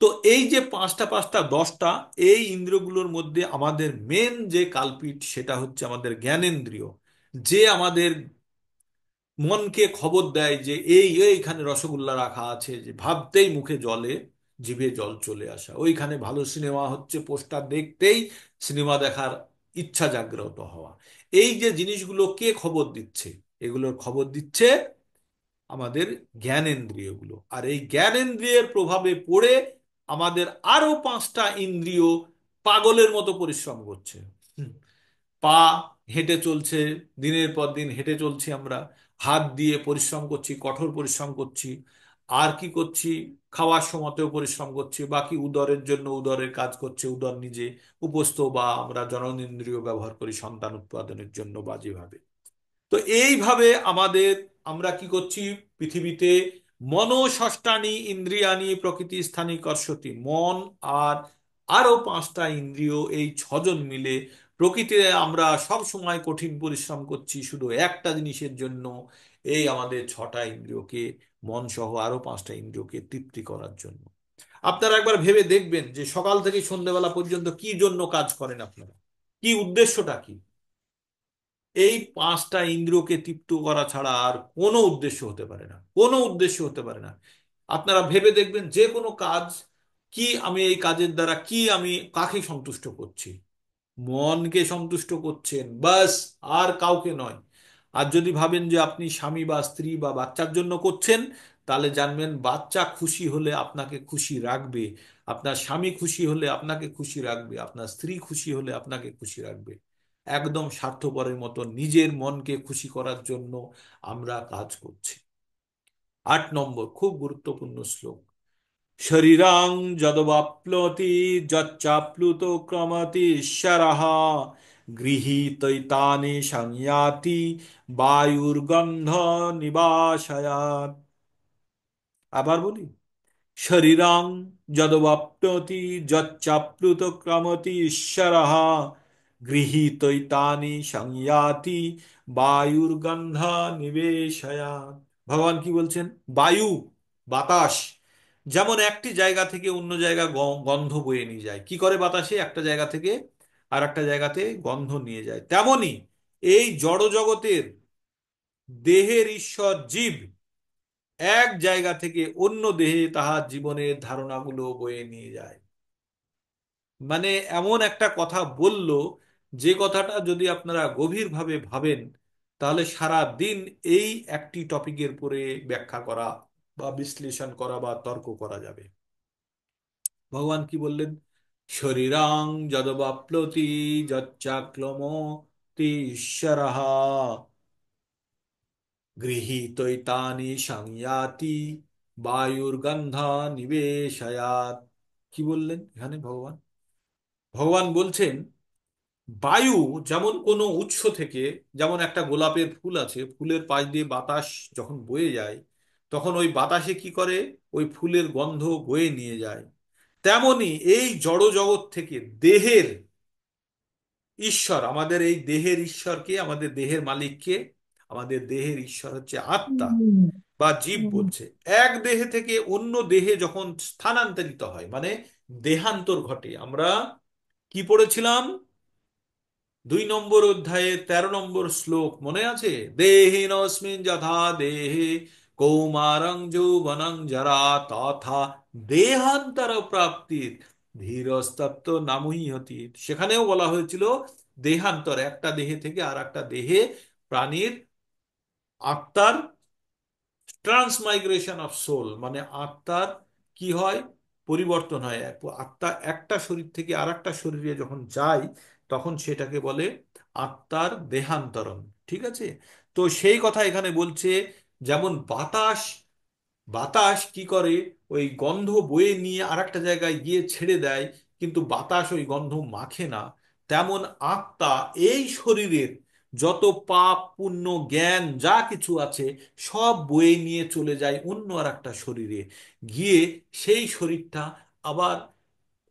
তো এই যে পাঁচটা পাঁচটা 10টা, এই ইন্দ্রিয়গুলোর মধ্যে আমাদের মেন যে কালপিট সেটা হচ্ছে আমাদের জ্ঞানেন্দ্রিয়, যে আমাদের মনকে খবর দেয় যে এই এইখানে রসগোল্লা রাখা আছে, যে ভাবতেই মুখে জলে, জিভে জল চলে আসা। ওইখানে ভালো সিনেমা হচ্ছে, পোস্টার দেখতেই সিনেমা দেখার ইচ্ছা জাগ্রত হওয়া। এই যে জিনিসগুলো কে খবর দিচ্ছে? এগুলোর খবর দিচ্ছে আমাদের জ্ঞানেন্দ্রিয়গুলো। আর এই জ্ঞানেন্দ্রিয়ের প্রভাবে পড়ে আমাদের আরো 5টা ইন্দ্রিয় পাগলের মতো পরিশ্রম করছে। পা হেঁটে চলছে, দিনের পর দিন হেঁটে চলছি আমরা। হাত দিয়ে পরিশ্রম করছি, কঠোর পরিশ্রম করছি। আর কি করছি? খাওয়ার সময়তেও পরিশ্রম করছি। বাকি উদরের জন্য উদরের কাজ করছে, উদর নিজে উপস্থ বা আমরা জননেন্দ্রিয় ব্যবহার করি সন্তান উৎপাদনের জন্য বা যেভাবে। তো এইভাবে আমাদের, আমরা কি করছি পৃথিবীতে? মনোষষ্ঠানি ইন্দ্রিয়ানি প্রকৃতি স্থানী কর্ষতি, মন আর আরো 5টা ইন্দ্রিয়, এই 6জন মিলে প্রকৃতিতে আমরা সব সময় কঠিন পরিশ্রম করছি শুধু একটা জিনিসের জন্য, এই আমাদের ছটা ইন্দ্রিয়কে, মন সহ আরো পাঁচটা ইন্দ্রিয়কে তৃপ্তি করার জন্য। আপনারা একবার ভেবে দেখবেন যে সকাল থেকে সন্ধ্যেবেলা পর্যন্ত কি জন্য কাজ করেন আপনারা, কি উদ্দেশ্যটা কি? এই পাঁচটা ইন্দ্রিয়কে তৃপ্ত করা ছাড়া আর কোনো উদ্দেশ্য হতে পারে না, কোনো উদ্দেশ্য হতে পারে না। আপনারা ভেবে দেখবেন যে কোনো কাজ, কি আমি এই কাজের দ্বারা কি আমি কাকে সন্তুষ্ট করছি? মনকে সন্তুষ্ট করছেন, বাস, আর কাউকে নয়। আর যদি ভাবেন যে আপনি স্বামী বা স্ত্রী বা বাচ্চার জন্য করছেন, তাহলে জানবেন বাচ্চা খুশি হলে আপনাকে খুশি রাখবে, আপনার স্বামী খুশি হলে আপনাকে খুশি রাখবে, আপনার স্ত্রী খুশি হলে আপনাকে খুশি রাখবে। একদম স্বার্থপরের মতো নিজের মনকে খুশি করার জন্য আমরা কাজ করছি। 8 নম্বর খুব গুরুত্বপূর্ণ শ্লোক। শরীরাং যদবাপ্নোতি যচ্চাপ্লুতো ক্রমতি ঈশ্বরঃ গৃহীতৈতানি সংয়াতি বায়ুর্গন্ধ নিবাসায়াত। আবার বলি, শরীরাং যদবাপ্নোতি যচ্চাপ্লুতো ক্রমতি ঈশ্বরঃ গৃহীতৈতানি সংয়াতি বায়ুর্গন্ধ নিবেশয়াত। ভগবান কি বলছেন? বায়ু, বাতাস যেমন একটি জায়গা থেকে অন্য জায়গা গন্ধ বয়ে নিয়ে যায়, কি করে বাতাসে একটা জায়গা থেকে আর একটা জায়গাতে গন্ধ নিয়ে যায়, তেমনি এই জড় জগতের দেহের ঈশ্বর জীব এক জায়গা থেকে অন্য দেহে তাহার জীবনের ধারণাগুলো বয়ে নিয়ে যায়। মানে এমন একটা কথা বলল, যে কথাটা যদি আপনারা গভীরভাবে ভাবেন, তাহলে সারা দিন এই একটি টপিকের উপরে ব্যাখ্যা করা বা বিশ্লেষণ করা বা তর্ক করা যাবে। ভগবান কি বললেন? শরীরাং যদবাপ্লোতি যচ্চাক্লমতি ঈশ্বরঃ গৃহীতৈতানি সংয়াতি বায়ুর্গন্ধা নিবেশয়াত। কি বললেন এখানে ভগবান? ভগবান বলছেন বায়ু যেমন কোনো উৎস থেকে, যেমন একটা গোলাপের ফুল আছে, ফুলের পাশ দিয়ে বাতাস যখন বয়ে যায়, তখন ওই বাতাসে কি করে, ওই ফুলের গন্ধ বয়ে নিয়ে যায়। তেমনি এই জড় জগৎ থেকে দেহের ঈশ্বর, আমাদের এই দেহের ঈশ্বরকে, আমাদের দেহের মালিককে, আমাদের দেহের ঈশ্বর হচ্ছে আত্মা হুম, বা জীব হুম, বলছে। এক দেহে থেকে অন্য দেহে যখন স্থানান্তরিত হয়, মানে দেহান্তর ঘটে। আমরা কি পড়েছিলাম 2 নম্বর অধ্যায়ে 13 নম্বর শ্লোক মনে আছে? দেহিনস্মিন যথা দেহে কৌমারং যৌবনং জরা তথা দেহান্তর প্রাপ্তির ধীরস্তত্ত্ব নামহীয়তি। সেখানেও বলা হয়েছিল দেহান্তর, একটা দেহে থেকে আর একটা দেহে প্রাণীর, আত্মার ট্রান্সমাইগ্রেশন অফ সোল, মানে আত্মার কি হয়, পরিবর্তন হয়। আত্মা একটা শরীর থেকে আর একটা শরীরে যখন যায়, তখন সেটাকে বলে আত্মার দেহান্তরণ। ঠিক আছে? তো সেই কথা এখানে বলছে, যেমন বাতাস, বাতাস কি করে, ওই গন্ধ বয়ে নিয়ে আর একটা জায়গায় গিয়ে ছেড়ে দেয়, কিন্তু বাতাস ওই গন্ধ মাখে না। তেমন আত্মা এই শরীরের যত পাপ পুণ্য জ্ঞান যা কিছু আছে, সব বয়ে নিয়ে চলে যায় অন্য আর একটা শরীরে গিয়ে। সেই শরীরটা আবার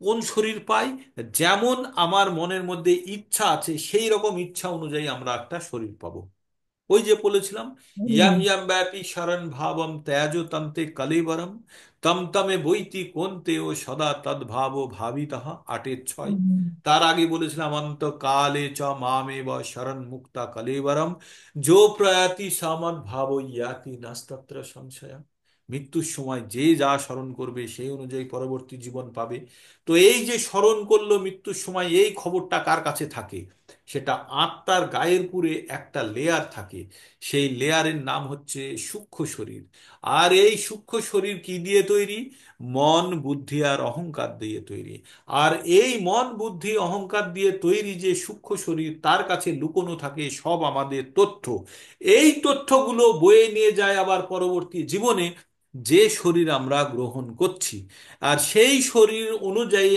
কোন শরীর পাই? যেমন আমার মনের মধ্যে ইচ্ছা আছে, সেই রকম ইচ্ছা অনুযায়ী আমরা একটা শরীর পাবো। ওই যে বলেছিলাম, হুম, ইয়াম ইয়াম ব্যাপী শরণ ভাবম ত্যাজ তন্তে কলেবরম তম তমে বৈতি কোন্তে ও সদা তদ্ভাব ভাবি তাহা 8-6। হুম, তার আগে বলেছিলাম অন্ত কালে চ মামে ব শরণ মুক্তা কলেবরম যো প্রয়াতি সমদ ভাব ইয়াতি নাস্তত্র সংশয়। মৃত্যুর সময় যে যা স্মরণ করবে সেই অনুযায়ী পরবর্তী জীবন পাবে। তো এই যে স্মরণ করলো মৃত্যুর সময়, এই খবরটা কার কাছে থাকে? সেটা আত্মার গায়ের পুরে একটা লেয়ার থাকে, সেই লেয়ারের নাম হচ্ছে সূক্ষ্ম শরীর। আর এই সূক্ষ্ম শরীর কি দিয়ে তৈরি? মন বুদ্ধি আর অহংকার দিয়ে তৈরি। আর এই মন বুদ্ধি অহংকার দিয়ে তৈরি যে সূক্ষ্ম শরীর, তার কাছে লুকোনো থাকে সব আমাদের তথ্য। এই তথ্যগুলো বয়ে নিয়ে যায় আবার পরবর্তী জীবনে যে শরীর আমরা গ্রহণ করছি। আর সেই শরীর অনুযায়ী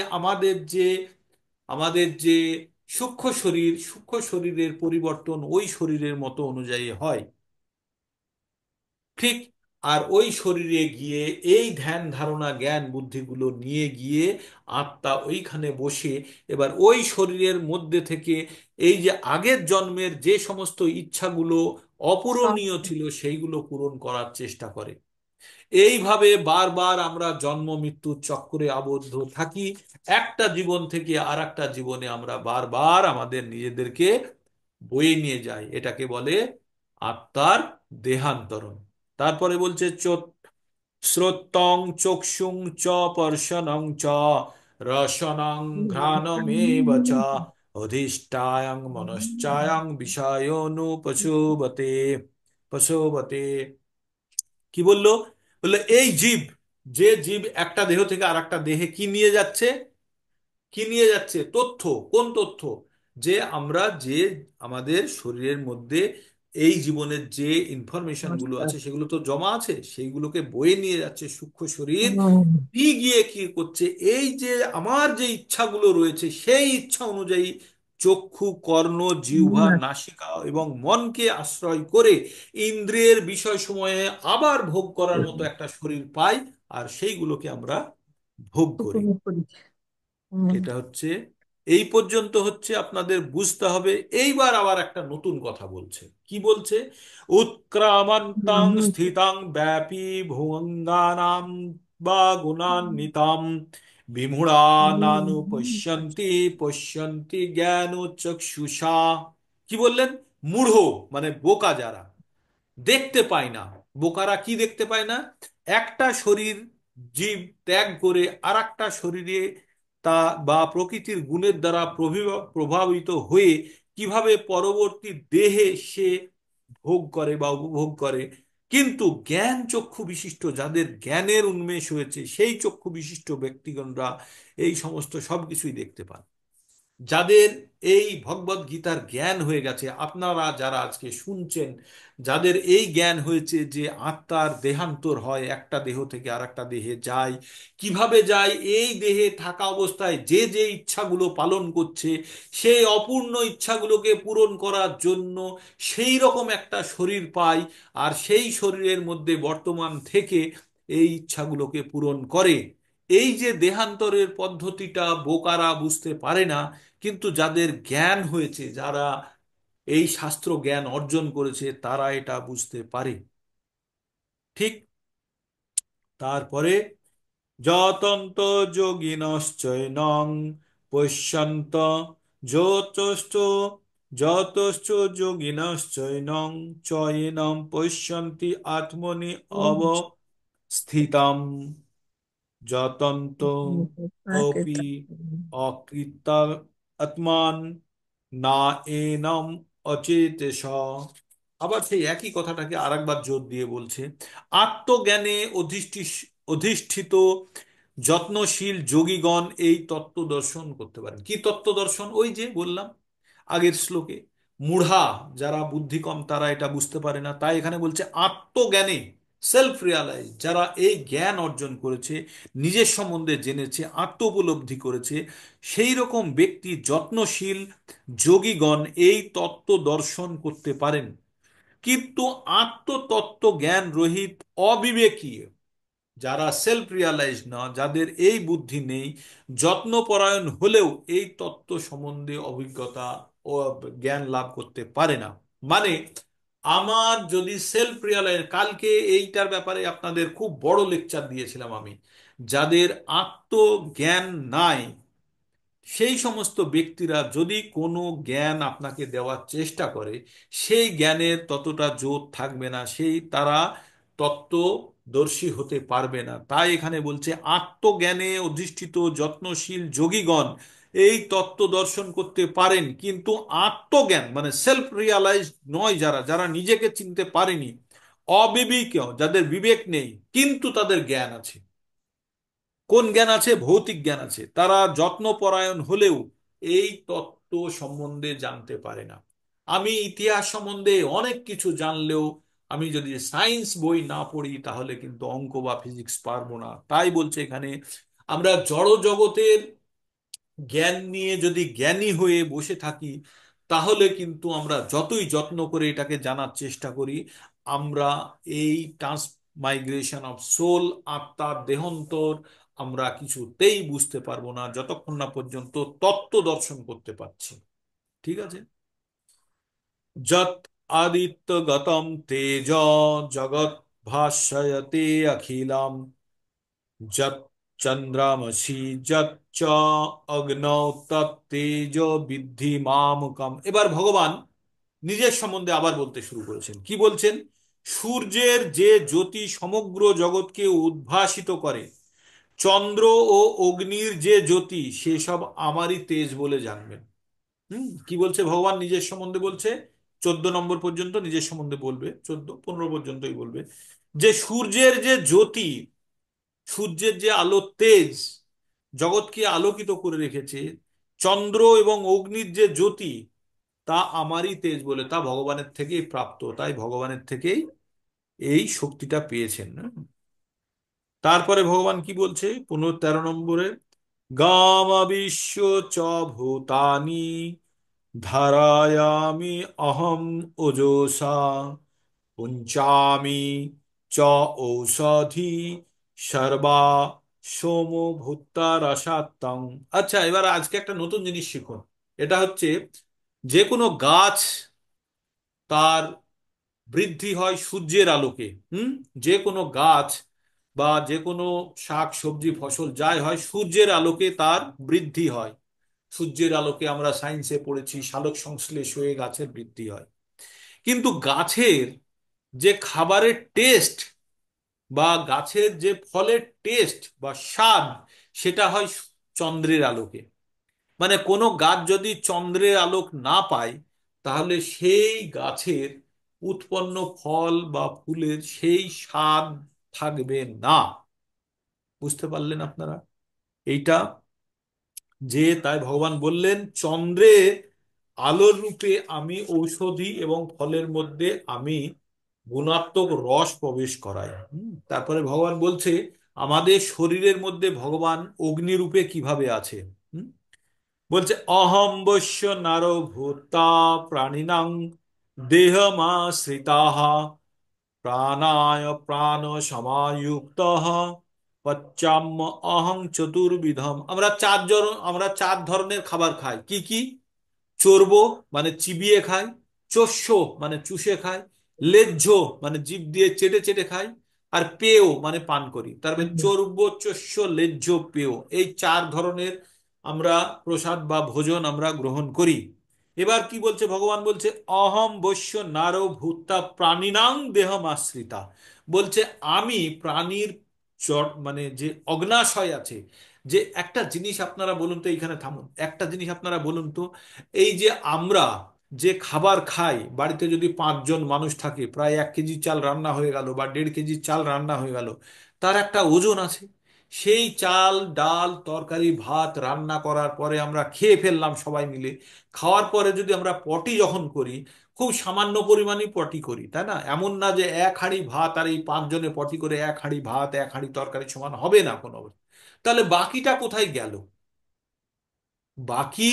আমাদের যে সূক্ষ্ম শরীর, সূক্ষ্ম শরীরের পরিবর্তন ওই শরীরের মতো অনুযায়ী হয়। ঠিক আর ওই শরীরে গিয়ে এই ধ্যান ধারণা জ্ঞান বুদ্ধিগুলো নিয়ে গিয়ে আত্মা ওইখানে বসে এবার ওই শরীরের মধ্যে থেকে এই যে আগের জন্মের যে সমস্ত ইচ্ছাগুলো অপূরণীয় ছিল সেইগুলো পূরণ করার চেষ্টা করে। এইভাবে বারবার আমরা জন্ম মৃত্যুর চক্করে আবদ্ধ থাকি। একটা জীবন থেকে আর একটা জীবনে আমরা বারবার আমাদের নিজেদেরকে বয়ে নিয়ে যাই। এটাকে বলে আত্মার দেহান্তরণ। তারপরে বলছে শ্রোত্তং চক্ষুং চ স্পর্শনং চ রসনং ঘ্রাণমেব চ অধিষ্ঠায়ং মনশ্চায়ং বিষয়োনুপশোভতে পশোভতে। কি বললো? বললো এই জীব, যে জীব একটা দেহ থেকে আর একটা দেহে কি নিয়ে যাচ্ছে? কি নিয়ে যাচ্ছে? তথ্য। কোন তথ্য? যে আমরা যে আমাদের শরীরের মধ্যে এই জীবনের যে ইনফরমেশন গুলো আছে সেগুলো তো জমা আছে, সেইগুলোকে বয়ে নিয়ে যাচ্ছে সূক্ষ্ম শরীর। নিয়ে গিয়ে কি করছে? এই যে আমার যে ইচ্ছাগুলো রয়েছে সেই ইচ্ছা অনুযায়ী চক্ষু, কর্ণ, জিহ্বা, নাসিকা এবং মনকে আশ্রয় করে ইন্দ্রিয়ের বিষয় সময়ে আবার ভোগ করার মতো একটা শরীর পাই, আর সেইগুলোকে আমরা ভোগ করি। উপভোগ করি। হুম, এটা হচ্ছে, এই পর্যন্ত হচ্ছে আপনাদের বুঝতে হবে। এইবার আবার একটা নতুন কথা বলছে। কি বলছে? উৎক্রামন্তাং হুম, স্থিতাং ব্যাপী ভুঙ্গানাম বা গুণান্বিতাম বিমূঢ়ানানু পশ্যন্তি পশ্যন্তি জ্ঞান চক্ষুষা। কি বললেন? মূঢ় মানে বোকা যারা, দেখতে পায় না। বোকারা কি দেখতে পায় না? একটা শরীর জীব ত্যাগ করে আর একটা শরীরে তা বা প্রকৃতির গুণের দ্বারা প্রভাবিত হয়ে কিভাবে পরবর্তী দেহে সে ভোগ করে বা উপভোগ করে। কিন্তু জ্ঞান চক্ষু বিশিষ্ট যাদের জ্ঞানের উন্মেষ হয়েছে সেই চক্ষু বিশিষ্ট ব্যক্তিগণরা এই সমস্ত সবকিছুই দেখতে পান। যাদের এই ভগবদ গীতার জ্ঞান হয়ে গেছে, আপনারা যারা আজকে শুনছেন, যাদের এই জ্ঞান হয়েছে যে আত্মার দেহান্তর হয়, একটা দেহ থেকে আর একটা দেহে যায়, কিভাবে যায়, এই দেহে থাকা অবস্থায় যে যে ইচ্ছাগুলো পালন করছে সেই অপূর্ণ ইচ্ছাগুলোকে পূরণ করার জন্য সেই রকম একটা শরীর পায়, আর সেই শরীরের মধ্যে বর্তমান থেকে এই ইচ্ছাগুলোকে পূরণ করে। এই যে দেহান্তরের পদ্ধতিটা বোকারা বুঝতে পারে না, কিন্তু যাদের জ্ঞান হয়েছে, যারা এই শাস্ত্র জ্ঞান অর্জন করেছে, তারা এটা বুঝতে পারে। ঠিক। তারপরে যতন্ত যোগিনশ্চৈনং পশ্যন্ত যতশ্চ যতশ্চ যোগিনশ্চৈনং চৈনং পশ্যন্তি আত্মনি অবস্থিতম যতন্ত অপি অকৃত আত্মান না এনম অচেতস। আবার সেই একই কথাটাকে আরেকবার জোর দিয়ে বলছে। আত্মজ্ঞানে অধিষ্ঠিত যত্নশীল যোগীগণ এই তত্ত্ব দর্শন করতে পারেন। কি তত্ত্ব দর্শন? ওই যে বললাম আগের শ্লোকে, মূঢ়া যারা বুদ্ধি কম তারা এটা বুঝতে পারে না, তাই এখানে বলছে আত্মজ্ঞানে, সেলফ রিয়ালাইজ, যারা এই জ্ঞান অর্জন করেছে, নিজের সম্বন্ধে জেনেছে, আত্ম উপলব্ধি করেছে, সেই রকম ব্যক্তি যত্নশীল যোগীগণ এই তত্ত্ব দর্শন করতে পারেন। কিন্তু আত্মতত্ত্ব জ্ঞান রহিত অবিবেকী, যারা সেলফ রিয়ালাইজ না, যাদের এই বুদ্ধি নেই, যত্নপরায়ণ হলেও এই তত্ত্ব সম্বন্ধে অভিজ্ঞতা ও জ্ঞান লাভ করতে পারে না। মানে আমার যদি সেলফ রিয়ালাইজ, কালকে এইটার ব্যাপারে আপনাদের খুব বড় লেকচার দিয়েছিলাম আমি, যাদের আত্মজ্ঞান নাই সেই সমস্ত ব্যক্তিরা যদি কোনো জ্ঞান আপনাকে দেওয়ার চেষ্টা করে, সেই জ্ঞানের ততটা জোর থাকবে না, সেই তারা তত্ত্বদর্শী হতে পারবে না। তাই এখানে বলছে আত্মজ্ঞানে অধিষ্ঠিত যত্নশীল যোগীগণ এই তত্ত্ব দর্শন করতে পারেন, কিন্তু আত্মজ্ঞান মানে সেলফ রিয়ালাইজ নয়, যারা যারা নিজেকে চিনতে পারেনি, অবিবেক, যাদের বিবেক নেই কিন্তু তাদের জ্ঞান আছে। কোন জ্ঞান আছে? ভৌতিক জ্ঞান আছে। তারা যত্নপরায়ণ হলেও এই তত্ত্ব সম্বন্ধে জানতে পারে না। আমি ইতিহাস সম্বন্ধে অনেক কিছু জানলেও আমি যদি সায়েন্স বই না পড়ি তাহলে কিন্তু অঙ্ক বা ফিজিক্স পারবো না। তাই বলছে এখানে আমরা জড় জগতের জ্ঞান নিয়ে যদি জ্ঞানী হয়ে বসে থাকি, তাহলে কিন্তু আমরা যতই যত্ন করে এটাকে জানার চেষ্টা করি, আমরা এই মাইগ্রেশন অফ সোল, আত্মার দেহান্তর আমরা কিছুতেই বুঝতে পারবো না যতক্ষণ না পর্যন্ত তত্ত্ব দর্শন করতে পারছি। ঠিক আছে। যৎ আদিত্য গতম তেজ জগৎ ভাস্বয়তে অখিলাম, যৎ চন্দ্রামসি যৎ চ অগ্নৌ তত্তেজ বিদ্ধি মামুকম। এবার ভগবান নিজের সম্বন্ধে আবার বলতে শুরু করেছেন। কি বলছেন? সূর্যের যে জ্যোতি সমগ্র জগৎকে উদ্ভাসিত করে, চন্দ্র ও অগ্নির যে জ্যোতি সেসব আমারই তেজ বলে জানবেন। কি বলছে ভগবান নিজের সম্বন্ধে বলছে? 14 নম্বর পর্যন্ত নিজের সম্বন্ধে বলবে, 14-15 পর্যন্তই বলবে যে সূর্যের যে জ্যোতি, সূর্যের যে আলো তেজ জগৎকে আলোকিত করে রেখেছে, চন্দ্র এবং অগ্নির যে জ্যোতি তা আমারই তেজ বলে, তা ভগবানের থেকেই প্রাপ্ত, তাই ভগবানের থেকেই এই শক্তিটা পেয়েছেন। তারপরে ভগবান কি বলছে 13 নম্বরে? গামাবিশ্ব চ ভূতানি ধারায়ামি অহম ওজসা পুঞ্চামি চ ঔষধি সর্বা সোম ভূত্তারসাত্তং। আচ্ছা, এবার আজকে একটা নতুন জিনিস শিখুন। এটা হচ্ছে, যে কোনো গাছ তার বৃদ্ধি হয় সূর্যের আলোকে। যে কোনো গাছ বা যে কোনো শাক সবজি ফসল যাই হয়, সূর্যের আলোকে তার বৃদ্ধি হয়। সূর্যের আলোকে আমরা সায়েন্সে পড়েছি সালোক সংশ্লেষ হয়ে গাছের বৃদ্ধি হয়। কিন্তু গাছের যে খাবারের টেস্ট বা গাছের যে ফলের টেস্ট বা স্বাদ, সেটা হয় চন্দ্রের আলোকে। মানে কোনো গাছ যদি চন্দ্রের আলোক না পায়, তাহলে সেই গাছের উৎপন্ন ফল বা ফুলের সেই স্বাদ থাকবে না। বুঝতে পারলেন আপনারা এইটা? তাই ভগবান বললেন চন্দ্রের আলোর রূপে আমি ঔষধি এবং ফলের মধ্যে আমি গুণাত্মক রস প্রবেশ করাই। তারপরে ভগবান বলছে আমাদের শরীরের মধ্যে ভগবান অগ্নিরূপে কিভাবে আছে। হুম? বলছে অহম বশ্য নারো ভূতা প্রাণিনাং দেহমাশ্রিতাঃ প্রাণায় প্রাণ সমায়ুক্ত পচ্চাম্য অহং চতুর্বিধম। আমরা চার ধরনের খাবার খাই। কি কি? চর্বো মানে চিবিয়ে খাই, চোষ্য মানে চুষে খাই, লেহ্য মানে জিভ দিয়ে চেটে চেটে খাই, আর পেয় মানে পান করি। তার মানে চর্বো, চোষ্য, লেহ্য, পেয়, এই চার ধরনের আমরা প্রসাদ বা ভোজন আমরা গ্রহণ করি। এবার কি বলছে ভগবান? বলছে অহম বৈশ্য নারো ভূতা প্রাণিনাং দেহম আশ্রিতা। বলছে আমি প্রাণীর মানে যে অগ্নাশয় আছে, যে একটা জিনিস আপনারা বলুন তো, এইখানে থামুন, একটা জিনিস আপনারা বলুন তো, এই যে আমরা যে খাবার খাই, বাড়িতে যদি 5 জন মানুষ থাকে, প্রায় 1 কেজি চাল রান্না হয়ে গেল বা 1.5 কেজি চাল রান্না হয়ে গেল, তার একটা ওজন আছে। সেই চাল ডাল তরকারি ভাত রান্না করার পরে আমরা খেয়ে ফেললাম সবাই মিলে। খাওয়ার পরে যদি আমরা পটি যখন করি, খুব সামান্য পরিমাণই পটি করি, তাই না? এমন না যে 1 হাঁড়ি ভাত আর এই 5 জনে পটি করে 1 হাঁড়ি ভাত 1 হাঁড়ি তরকারি সমান হবে না কোনো অবস্থা। তাহলে বাকিটা কোথায় গেল? বাকি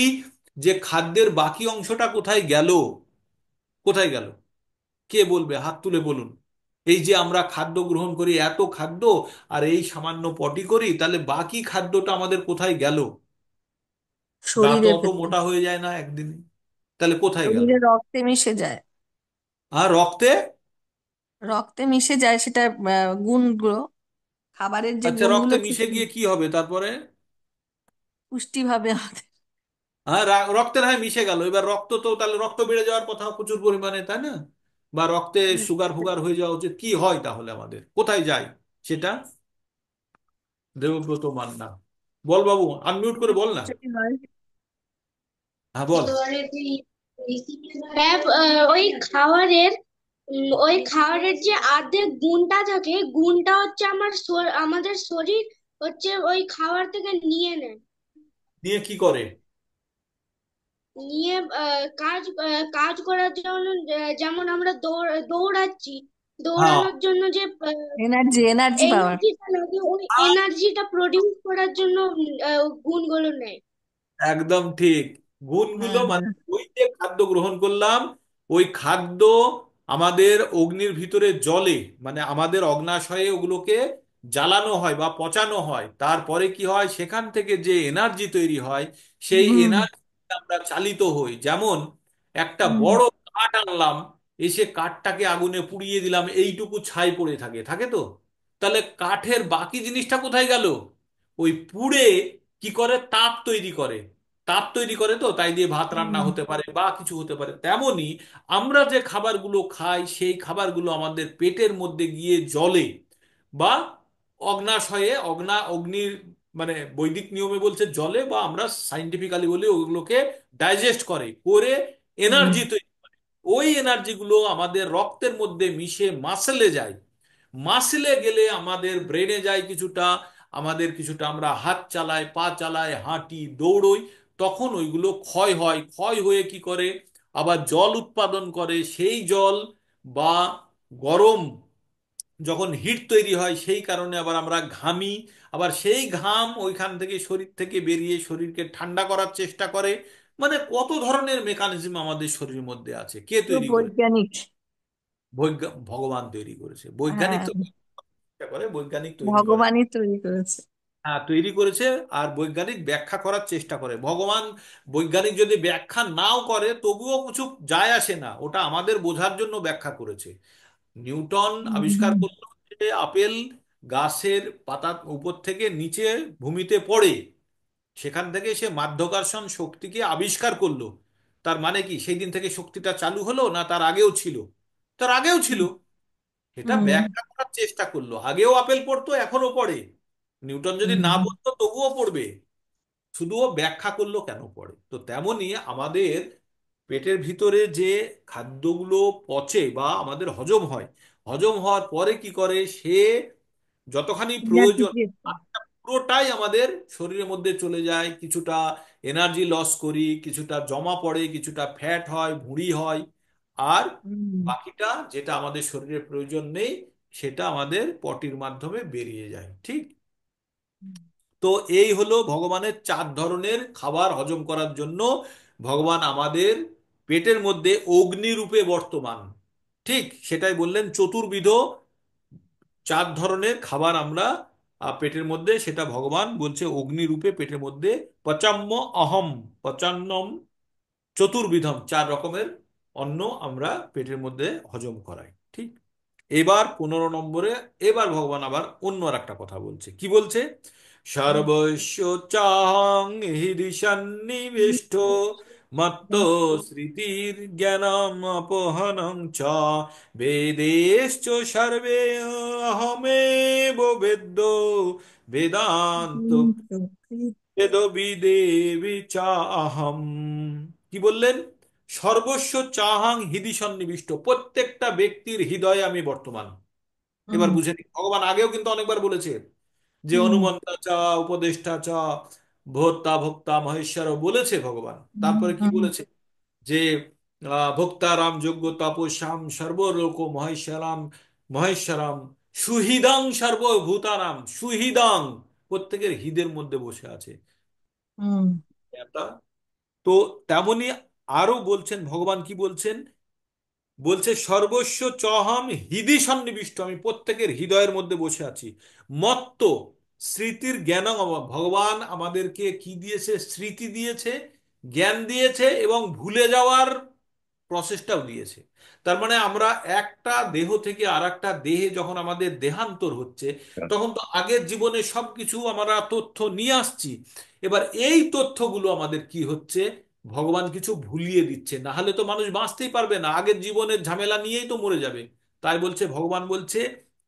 যে খাদ্যের বাকি অংশটা কোথায় গেল? কোথায় গেল? কে বলবে? হাত তুলে বলুন। এই যে আমরা খাদ্য গ্রহণ করি এত খাদ্য, আর এই সামান্য পটি করি, তাহলে বাকি খাদ্যটা আমাদের কোথায় গেল? গা তো শরীরের অত ভেতর, মোটা হয়ে যায় না একদিনে। তাহলে কোথায় গেল? শরীরে রক্তে মিশে যায়। আর রক্তে? রক্তে মিশে যায় সেটা, গুণগুলো, খাবারের যে আচ্ছা, গুণগুলো রক্তে থেকে মিশে গিয়ে কি হবে তারপরে? পুষ্টিভাবে আমাদের। হ্যাঁ, রক্তে না হয় মিশে গেল, এবার রক্ত তো, তাহলে রক্ত বেড়ে যাওয়ার কথা প্রচুর পরিমাণে, তাই না? বা রক্তে সুগার ফুগার হয়ে যাওয়া উচিত, কি হয় তাহলে আমাদের কোথায় যায় সেটা? দেবব্রত মান্না, বল বাবু, আনমিউট করে বল না। যদি হয়, হ্যাঁ বল। হ্যাঁ, ওই খাবারের ওই খাবারের যে অর্ধেক গুণটা থাকে, গুণটা হচ্ছে আমাদের শরীর হচ্ছে ওই খাবার থেকে নিয়ে নেয়। নিয়ে কি করে? নিয়ে কাজ করার জন্য, যেমন আমরা দৌড়াচ্ছি, হ্যাঁ, দৌড়ানোর জন্য যে এনার্জি এনার্জি পাওয়ার। এনার্জিটা লাগে, ওই এনার্জিটা প্রডিউস করার জন্য গুণগুলো নেয়। একদম ঠিক। গুণগুলো হ্যাঁ, মানে হ্যাঁ। ওই যে খাদ্য গ্রহণ করলাম, ওই খাদ্য আমাদের অগ্নির ভিতরে জ্বলে, মানে আমাদের অগ্নাশয়ে ওগুলোকে জ্বালানো হয় বা পচানো হয়, তারপরে কি হয় সেখান থেকে যে এনার্জি তৈরি হয়, সেই হুম এনার্জি আমরা চালিত হই। যেমন একটা হুম বড় কাঠ আনলাম, এসে কাঠটাকে আগুনে পুড়িয়ে দিলাম, এইটুকু ছাই পড়ে থাকে, থাকে তো? তাহলে কাঠের বাকি জিনিসটা কোথায় গেল? ওই পুড়ে কি করে, তাপ তৈরি করে। তাপ তৈরি করে, তো তাই দিয়ে ভাত রান্না হুম হতে পারে বা কিছু হতে পারে। তেমনি আমরা যে খাবারগুলো খাই সেই খাবারগুলো আমাদের পেটের মধ্যে গিয়ে জ্বলে, বা অগ্নাশয়ে অগ্নির মানে বৈদিক নিয়মে বলছে জ্বলে, বা আমরা সাইন্টিফিক্যালি বলি ওগুলোকে ডাইজেস্ট করে করে হুম এনার্জি তৈরি। ওই এনার্জিগুলো আমাদের রক্তের মধ্যে মিশে মাসেলে যায়। মাসেলে গেলে আমাদের ব্রেনে যায় কিছুটা, আমাদের কিছুটা আমরা হাত চালাই, পা চালাই, হাঁটি, দৌড়ই। তখন ওইগুলো ক্ষয় হয়, ক্ষয় হয়ে কি করে, আবার জল উৎপাদন করে। সেই জল বা গরম যখন হিট তৈরি হয় সেই কারণে আবার আমরা ঘামি। আবার সেই ঘাম ওইখান থেকে শরীর থেকে বেরিয়ে শরীরকে ঠান্ডা করার চেষ্টা করে। মানে কত ধরনের মেকানিজম আমাদের শরীরের মধ্যে আছে, কে পুরো তৈরি করে? বৈজ্ঞানিক। ভগবান তৈরি করেছে। বৈজ্ঞানিক হ্যাঁ, তো চেষ্টা করে, বৈজ্ঞানিক তৈরি করে। ভগবানই তৈরি করেছে। হ্যাঁ, তৈরি করেছে। আর বৈজ্ঞানিক ব্যাখ্যা করার চেষ্টা করে ভগবান। বৈজ্ঞানিক যদি ব্যাখ্যা নাও করে তবুও কিছু যায় আসে না, ওটা আমাদের বোঝার জন্য ব্যাখ্যা করেছে। নিউটন হুম আবিষ্কার হুম করলো যে আপেল গাছের পাতার উপর থেকে নিচে ভূমিতে পড়ে, সেখান থেকে সে মাধ্যাকর্ষণ শক্তিকে আবিষ্কার করলো। তার মানে কি সেই দিন থেকে শক্তিটা চালু হলো, না তার আগেও ছিল? তার আগেও ছিল। এটা হুম ব্যাখ্যা করার চেষ্টা করলো, আগেও আপেল পড়তো এখনো পড়ে। নিউটন যদি হুম না হুম বলতো তবুও পড়বে, শুধু ও ব্যাখ্যা করলো কেন পড়ে। তো তেমনি আমাদের পেটের ভিতরে যে খাদ্যগুলো পচে বা আমাদের হজম হয়, হজম হওয়ার পরে কি করে সে যতখানি এনার্জি প্রয়োজন ক্রিয়েট করে। তার পুরোটাই আমাদের শরীরের মধ্যে চলে যায়। কিছুটা এনার্জি লস করি, কিছুটা জমা পড়ে, কিছুটা ফ্যাট হয়, ভুঁড়ি হয়। আর হুম বাকিটা যেটা আমাদের শরীরের প্রয়োজন নেই সেটা আমাদের পটির মাধ্যমে বেরিয়ে যায়, ঠিক? তো এই হলো ভগবানের চার ধরনের খাবার হজম করার জন্য ভগবান আমাদের পেটের মধ্যে অগ্নিরূপে বর্তমান। ঠিক সেটাই বললেন, চতুর্বিধ চার ধরনের খাবার আমরা পেটের মধ্যে, সেটা ভগবান বলছে অগ্নিরূপে পেটের মধ্যে পচাম্য অহম পচান্নম চতুর্বিধম, চার রকমের অন্ন আমরা পেটের মধ্যে হজম করাই, ঠিক? এবার 15 নম্বরে এবার ভগবান আবার অন্য আর একটা কথা বলছে। কি বলছে? সর্বস্ব চাহং হৃদি সন্নিবিষ্ট মত্ত স্মৃতির জ্ঞানম অপহনং চ বেদেশ্চ সর্বে অহমেব বেদ্য বেদান্ত বেদবিদেবি চাহম। কি বললেন? সর্বস্ব চাহাং হৃদি সন্নিবিষ্ট, প্রত্যেকটা ব্যক্তির হৃদয়ে আমি বর্তমান। এবার হুম বুঝে নিন, ভগবান আগেও কিন্তু অনেকবার বলেছে যে হুম অনুমন্তা চা উপদেষ্টা চা ভোক্তা ভোক্তা মহেশ্বর বলেছে ভগবান। হুম তারপরে কি হুম বলেছে? যে ভোক্তারাম যোগ্য তাপস্যাম সর্বলোক মহেশ্বরাম মহেশ্বরাম সুহৃদং সর্বভূতানাম সুহৃদং, প্রত্যেকের হৃদের মধ্যে বসে আছে। হুম এটা তো তেমনি আরো বলছেন ভগবান, কি বলছেন? বলছে সর্বস্ব চহম হৃদি সন্নিবিষ্ট, আমি প্রত্যেকের হৃদয়ের মধ্যে বসে আছি। মত্ত স্মৃতির জ্ঞান, ভগবান আমাদেরকে কি দিয়েছে? স্মৃতি দিয়েছে, জ্ঞান দিয়েছে, এবং ভুলে যাওয়ার প্রসেসটাও দিয়েছে। তার মানে আমরা একটা দেহ থেকে আর একটা দেহে যখন আমাদের দেহান্তর হচ্ছে, তখন তো আগের জীবনে সবকিছু আমরা তথ্য নিয়ে আসছি। এবার এই তথ্যগুলো আমাদের কি হচ্ছে, ভগবান কিছু ভুলিয়ে দিচ্ছে, না হলে তো মানুষ বাঁচতেই পারবে না, আগের জীবনের ঝামেলা নিয়েই তো মরে যাবে। তাই বলছে ভগবান বলছে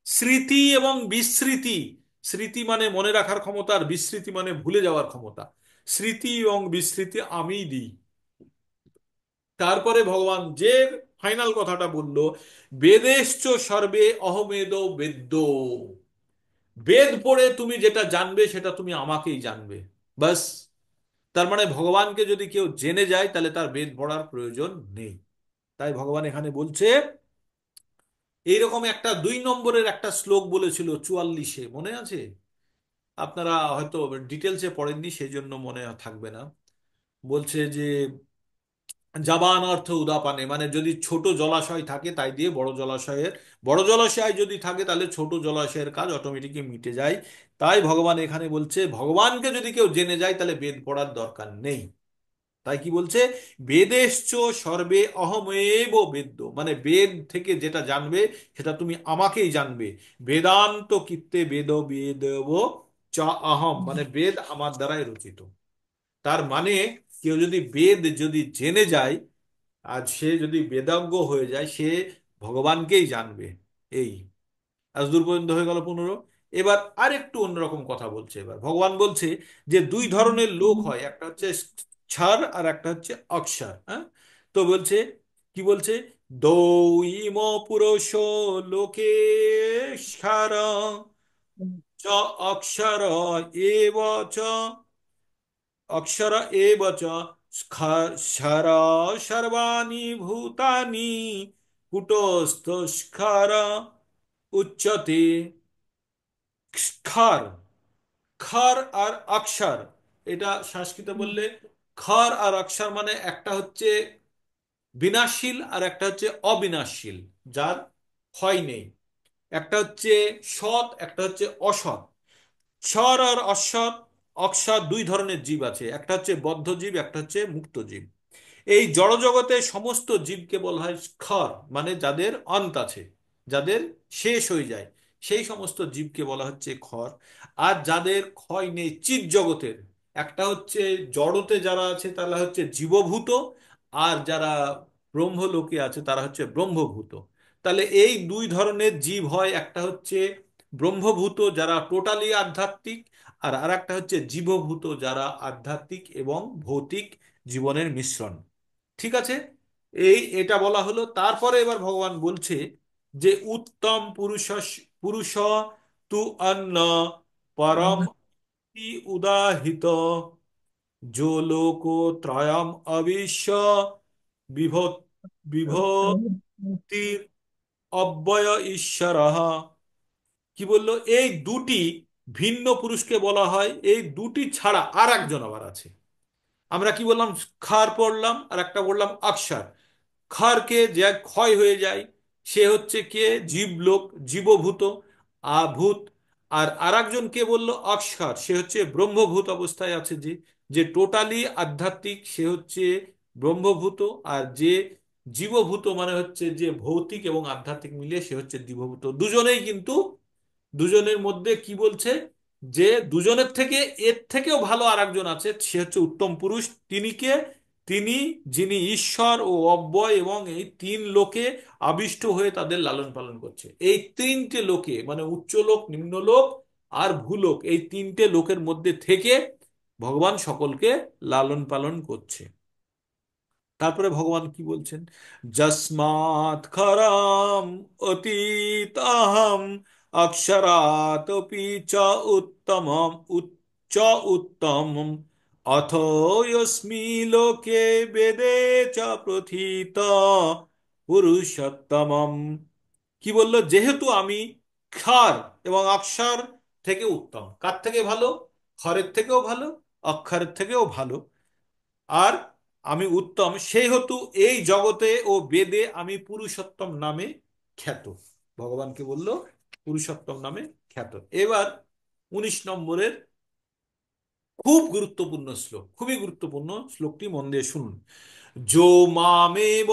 স্মৃতি এবং বিস্মৃতি। স্মৃতি মানে মনে রাখার ক্ষমতা, আর বিস্মৃতি মানে ভুলে যাওয়ার ক্ষমতা। স্মৃতি এবং বিস্মৃতি আমিই দিই। তারপরে ভগবান যে ফাইনাল কথাটা বলল, বেদেশ্চ সর্বে অহমেদ বেদ্য, বেদ পড়ে তুমি যেটা জানবে সেটা তুমি আমাকেই জানবে। বাস। তার মানে ভগবানকে যদি কেউ জেনে যায় তাহলে তার বেদ পড়ার প্রয়োজন নেই। তাই ভগবান এখানে বলছে, এইরকম একটা 2 নম্বরের একটা শ্লোক বলেছিল 44-এ, মনে আছে? আপনারা হয়তো ডিটেলসে পড়েননি সেই জন্য মনে থাকবে না। বলছে যে জাবান অর্থ উদাপানে, মানে যদি ছোট জলাশয় থাকে তাই দিয়ে বড় জলাশয় যদি থাকে তাহলে ছোট জলাশয়ের কাজ অটোমেটিকই মিটে যায়। তাই ভগবান এখানে বলছে ভগবানকে যদি কেউ জেনে যায় তাহলে বেদ পড়ার দরকার নেই। তাই কি বলছে, বেদেশ্চ সর্বে অহমেব বেদ্য, মানে বেদ থেকে যেটা জানবে সেটা তুমি আমাকেই জানবে। বেদান্ত কিত্তে বেদ বেদব চ অহম, মানে বেদ আমার দ্বারাই রচিত। তার মানে কেউ যদি বেদ যদি জেনে যায়, আর সে যদি বেদাজ্ঞ হয়ে যায়, সে ভগবানকেই জানবে। এই আজ দূর পর্যন্ত হয়ে গেল 15। এবার আরেকটু অন্যরকম কথা বলছে। এবার ভগবান বলছে যে দুই ধরনের লোক হয়, একটা হচ্ছে ক্ষার আর একটা হচ্ছে অক্ষর। হ্যাঁ, তো বলছে, কি বলছে, দৌইম পুরুষ লোকে ক্ষার চ অক্ষর এব চ, অক্ষর এব চ ক্ষর সর্বাণি ভূতানি কুটস্থ উচ্যতে। ক্ষর, খর আর অক্ষর, এটা সংস্কৃতে বললে খর আর অক্ষর মানে একটা হচ্ছে বিনাশশীল আর একটা হচ্ছে অবিনাশশীল, যার ক্ষয় নেই। একটা হচ্ছে সৎ, একটা হচ্ছে অসৎ। ক্ষর আর অসৎ, অক্ষর দুই ধরনের জীব আছে, একটা হচ্ছে বদ্ধ জীব, একটা হচ্ছে মুক্ত জীব। এই জড়জগতে সমস্ত জীবকে বলা হয় ক্ষর, মানে যাদের অন্ত আছে, যাদের শেষ হয়ে যায়, সেই সমস্ত জীবকে বলা হচ্ছে ক্ষর। আর যাদের ক্ষয় নেই চিৎ জগতের, একটা হচ্ছে জড়তে যারা আছে তারা হচ্ছে জীবভূত, আর যারা ব্রহ্মলোকে আছে তারা হচ্ছে ব্রহ্মভূত। তাহলে এই দুই ধরনের জীব হয়, একটা হচ্ছে ব্রহ্মভূত যারা টোটালি আধ্যাত্মিক, আর আরেকটা হচ্ছে জীবভূত যারা আধ্যাত্মিক এবং ভৌতিক জীবনের মিশ্রণ। ঠিক আছে, এটা বলা হলো। তারপরে এবার ভগবান বলছে যে উত্তম পুরুষ, পুরুষ তু অন্ন পরম ই উদাহিত जो लोको त्रयम् अविश्य বিভত বিভক্তির অব্যয় ঈশ্বর। কি বললো, এই দুটি ভিন্ন পুরুষকে বলা হয়, এই দুটি ছাড়া আর একজন আবার আছে। আমরা কি বললাম, খার পড়লাম আর একটা বললাম অক্ষর। ক্ষরকে যে ক্ষয় হয়ে যায় সে হচ্ছে কে, জীবলোক, জীবভূত আভূত। আর আরেকজন কে বললো অক্ষর, সে হচ্ছে ব্রহ্মভূত অবস্থায় আছে, যে যে টোটালি আধ্যাত্মিক সে হচ্ছে ব্রহ্মভূত। আর যে জীবভূত মানে হচ্ছে যে ভৌতিক এবং আধ্যাত্মিক মিলিয়ে সে হচ্ছে জীবভূত। দুজনেই কিন্তু, দুজনের মধ্যে কি বলছে, যে দুজনের থেকে এর থেকেও ভালো আরেকজন আছে, সে হচ্ছে উত্তম পুরুষ। তিনি কে, তিনি যিনি ঈশ্বর ও অব্যয় এবং এই তিন লোকে আবিষ্ট হয়ে তাদের লালন পালন করছে। এই তিনটে লোকে মানে উচ্চ লোক, নিম্ন লোক আর ভূলোক, এই তিনটে লোকের মধ্যে থেকে ভগবান সকলকে লালন পালন করছে। তারপরে ভগবান কি বলছেন, যস্মাৎ খরম অতীতহম অক্ষরাতপি চ উত্তমম উচ্চ উত্তমম অথো যস্মি লোকে বেদে চ প্রথিত পুরুষোত্তমম। কি বললো, যেহেতু আমি ক্ষার এবং অক্ষর থেকে উত্তম, কার থেকে ভালো, খরের থেকেও ভালো, অক্ষরের থেকেও ভালো, আর আমি উত্তম, সেহেতু এই জগতে ও বেদে আমি পুরুষোত্তম নামে খ্যাত। ভগবানকে বলল পুরুষোত্তম নামে খ্যাত। এবার 19 নম্বরের খুব গুরুত্বপূর্ণ শ্লোক, খুবই গুরুত্বপূর্ণ শ্লোকটি মন দিয়ে শুনুন। যো মামেব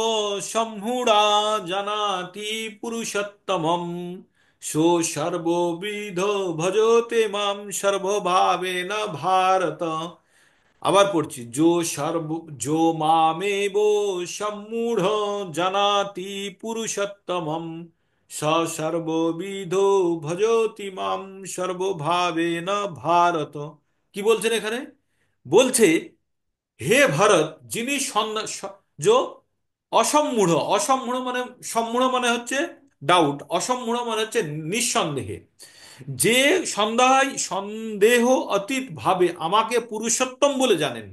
সম্মূঢ়া জানাতি পুরুষোত্তমম সো সর্ববিধ ভজতে মাম সর্বভাবেন ভারত। আবার পড়ছি, যো মামেব সম্মূঢ় জানাতি পুরুষোত্তমম স সর্ববিধ ভজতি মাম সর্বভাবেন ভারত। কি বলছেন এখানে, বলছে হে ভারত, যিনি যো অসম্মূঢ়, অসম্মূঢ় মানে, সম্মূঢ় মানে হচ্ছে ডাউট, অসম্মূঢ় মানে হচ্ছে নিঃসন্দেহে, যে সন্দেহ অতীত ভাবে আমাকে পুরুষোত্তম বলে জানেন।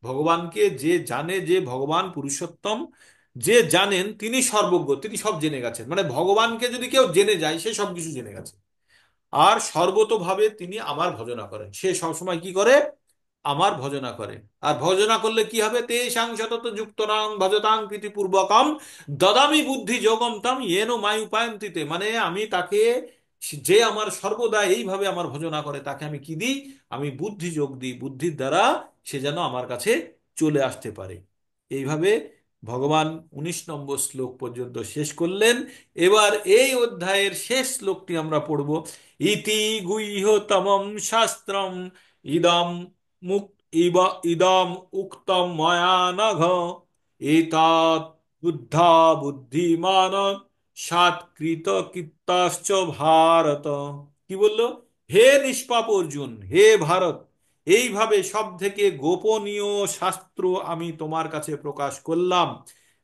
ভগবানকে যে জানে যে ভগবান পুরুষোত্তম, যে জানেন তিনি সর্বজ্ঞ, তিনি সব জেনে গেছেন। মানে ভগবানকে যদি কেউ জেনে যায় সে সবকিছু জেনে গেছে। আর সর্বতোভাবে তিনি আমার ভজনা করেন, সে সবসময় কি করে, আমার ভজনা করে। আর ভজনা করলে কি হবে? তেষাং সতত যুক্তরাং ভজতাং প্রীতিপূর্বকম দদামি বুদ্ধি যোগম তম येन মায়ুপায়ন্তিতে। মানে আমি তাকে, যে আমার সর্বদা এইভাবে আমার ভজনা করে, তাকে আমি কি দিই? আমি বুদ্ধি যোগ দিই, বুদ্ধির দ্বারা সে যেন আমার কাছে চলে আসতে পারে। এইভাবে ভগবান 19 নম্বর শ্লোক পর্যন্ত শেষ করলেন। এবার এই অধ্যায়ের শেষ শ্লোকটি আমরা পড়ব। ইতি গুহ্যতমম শাস্ত্রম ইদম মুক ইব ইদম উক্তম ময়া নঘ এতৎ বুদ্ধা বুদ্ধিমান সাৎকৃত কৃতাশ্চ ভারত। কি বললো? হে নিষ্পাপ অর্জুন, হে ভারত, এইভাবে সব থেকে গোপনীয় শাস্ত্র আমি তোমার কাছে প্রকাশ করলাম।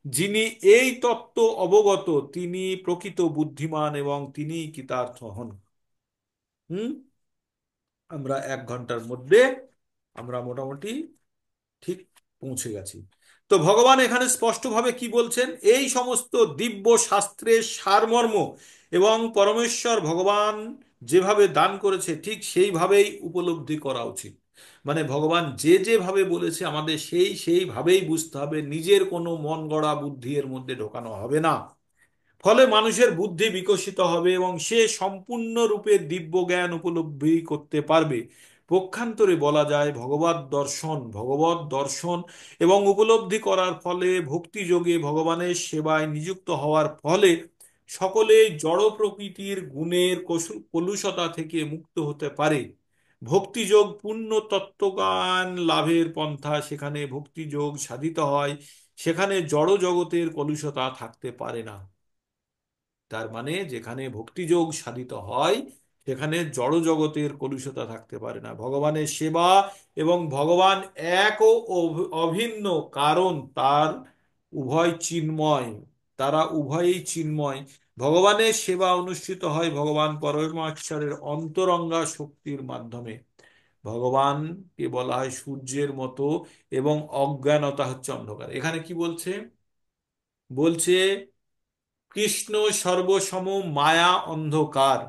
যিনি এই তত্ত্ব অবগত, তিনি প্রকৃত বুদ্ধিমান এবং তিনি কৃতার্থ হন। হুম। আমরা 1 ঘন্টার মধ্যে আমরা মোটামুটি ঠিক পৌঁছে গেছি। তো ভগবান এখানে স্পষ্টভাবে কি বলছেন? এই সমস্ত দিব্য শাস্ত্রের সারমর্ম এবং পরমেশ্বর ভগবান যেভাবে দান করেছে ঠিক সেইভাবেই উপলব্ধি করা উচিত। মানে ভগবান যে যেভাবে বলেছে আমাদের সেইভাবেই বুঝতে হবে, নিজের কোনো মন গড়া বুদ্ধি এর মধ্যে ঢোকানো হবে না। ফলে মানুষের বুদ্ধি বিকশিত হবে এবং সে সম্পূর্ণরূপে দিব্য জ্ঞান উপলব্ধি করতে পারবে। পক্ষান্তরে বলা যায় ভগবত দর্শন এবং উপলব্ধি করার ফলে ভক্তিযোগে ভগবানের সেবায় নিযুক্ত হওয়ার ফলে সকলে জড় প্রকৃতির গুণের কলুষতা থেকে মুক্ত হতে পারে। ভক্তিযোগ পূর্ণ তত্ত্বজ্ঞান লাভের পন্থা। সেখানে ভক্তিযোগ সাধিত হয়, সেখানে জড় জগতের কলুষতা থাকতে পারে না। তার মানে যেখানে ভক্তিযোগ সাধিত হয় সেখানে জড় জগতের কলুষতা থাকতে পারে না। ভগবানের সেবা এবং ভগবান এক ও অভিন্ন, কারণ তার উভয় চিন্ময়, তারা উভয়ই চিন্ময়। ভগবানের সেবা অনুষ্ঠিত হয় ভগবান পরমেশ্বরের অন্তরঙ্গা শক্তির মাধ্যমে। ভগবানকে বলা হয় সূর্যের মতো এবং অজ্ঞানতা হচ্ছে অন্ধকার। এখানে কি বলছে? বলছে কৃষ্ণ সর্বসম মায়া অন্ধকার,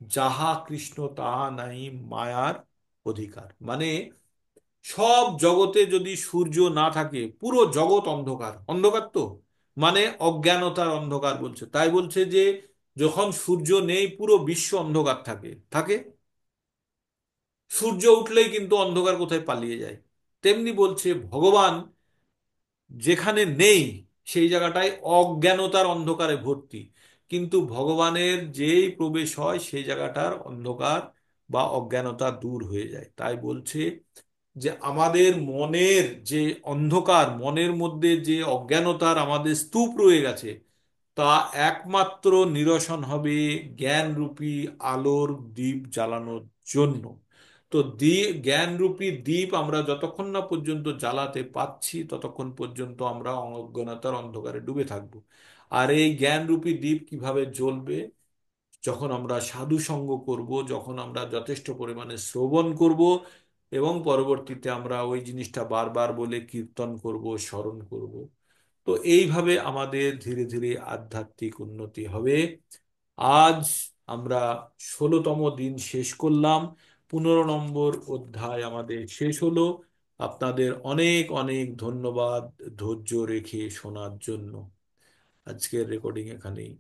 যাহা কৃষ্ণ তাহা নাই মায়ার অধিকার। মানে সব জগতে যদি সূর্য না থাকে পুরো জগৎ অন্ধকার। অন্ধকার তো মানে অজ্ঞানতার অন্ধকার বলছে। তাই বলছে যে যখন সূর্য নেই পুরো বিশ্ব অন্ধকার থাকে থাকে সূর্য উঠলেই কিন্তু অন্ধকার কোথায় পালিয়ে যায়। তেমনি বলছে ভগবান যেখানে নেই সেই জায়গাটায় অজ্ঞানতার অন্ধকারে ভর্তি, কিন্তু ভগবানের যেই প্রবেশ হয় সেই জায়গাটার অন্ধকার বা অজ্ঞানতা দূর হয়ে যায়। তাই বলছে যে আমাদের মনের যে অন্ধকার, মনের মধ্যে যে অজ্ঞানতার আমাদের স্তূপ রয়ে গেছে, তা একমাত্র নিরসন হবে জ্ঞানরূপী আলোর দ্বীপ জ্বালানোর জন্য। তো জ্ঞানরূপী দ্বীপ আমরা যতক্ষণ না পর্যন্ত জ্বালাতে পাচ্ছি ততক্ষণ পর্যন্ত আমরা অজ্ঞানতার অন্ধকারে ডুবে থাকবো। আর এই জ্ঞানরূপী দ্বীপ কিভাবে জ্বলবে? যখন আমরা সাধু সঙ্গ করব, যখন আমরা যথেষ্ট পরিমাণে শ্রবণ করব এবং পরবর্তীতে আমরা ওই জিনিসটা বারবার বলে কীর্তন করব, স্মরণ করব। তো এইভাবে আমাদের ধীরে ধীরে আধ্যাত্মিক উন্নতি হবে। আজ আমরা 16তম দিন শেষ করলাম, 15 নম্বর অধ্যায় আমাদের শেষ হলো। আপনাদের অনেক অনেক ধন্যবাদ ধৈর্য রেখে শোনার জন্য। আজকের রেকর্ডিং এখানেই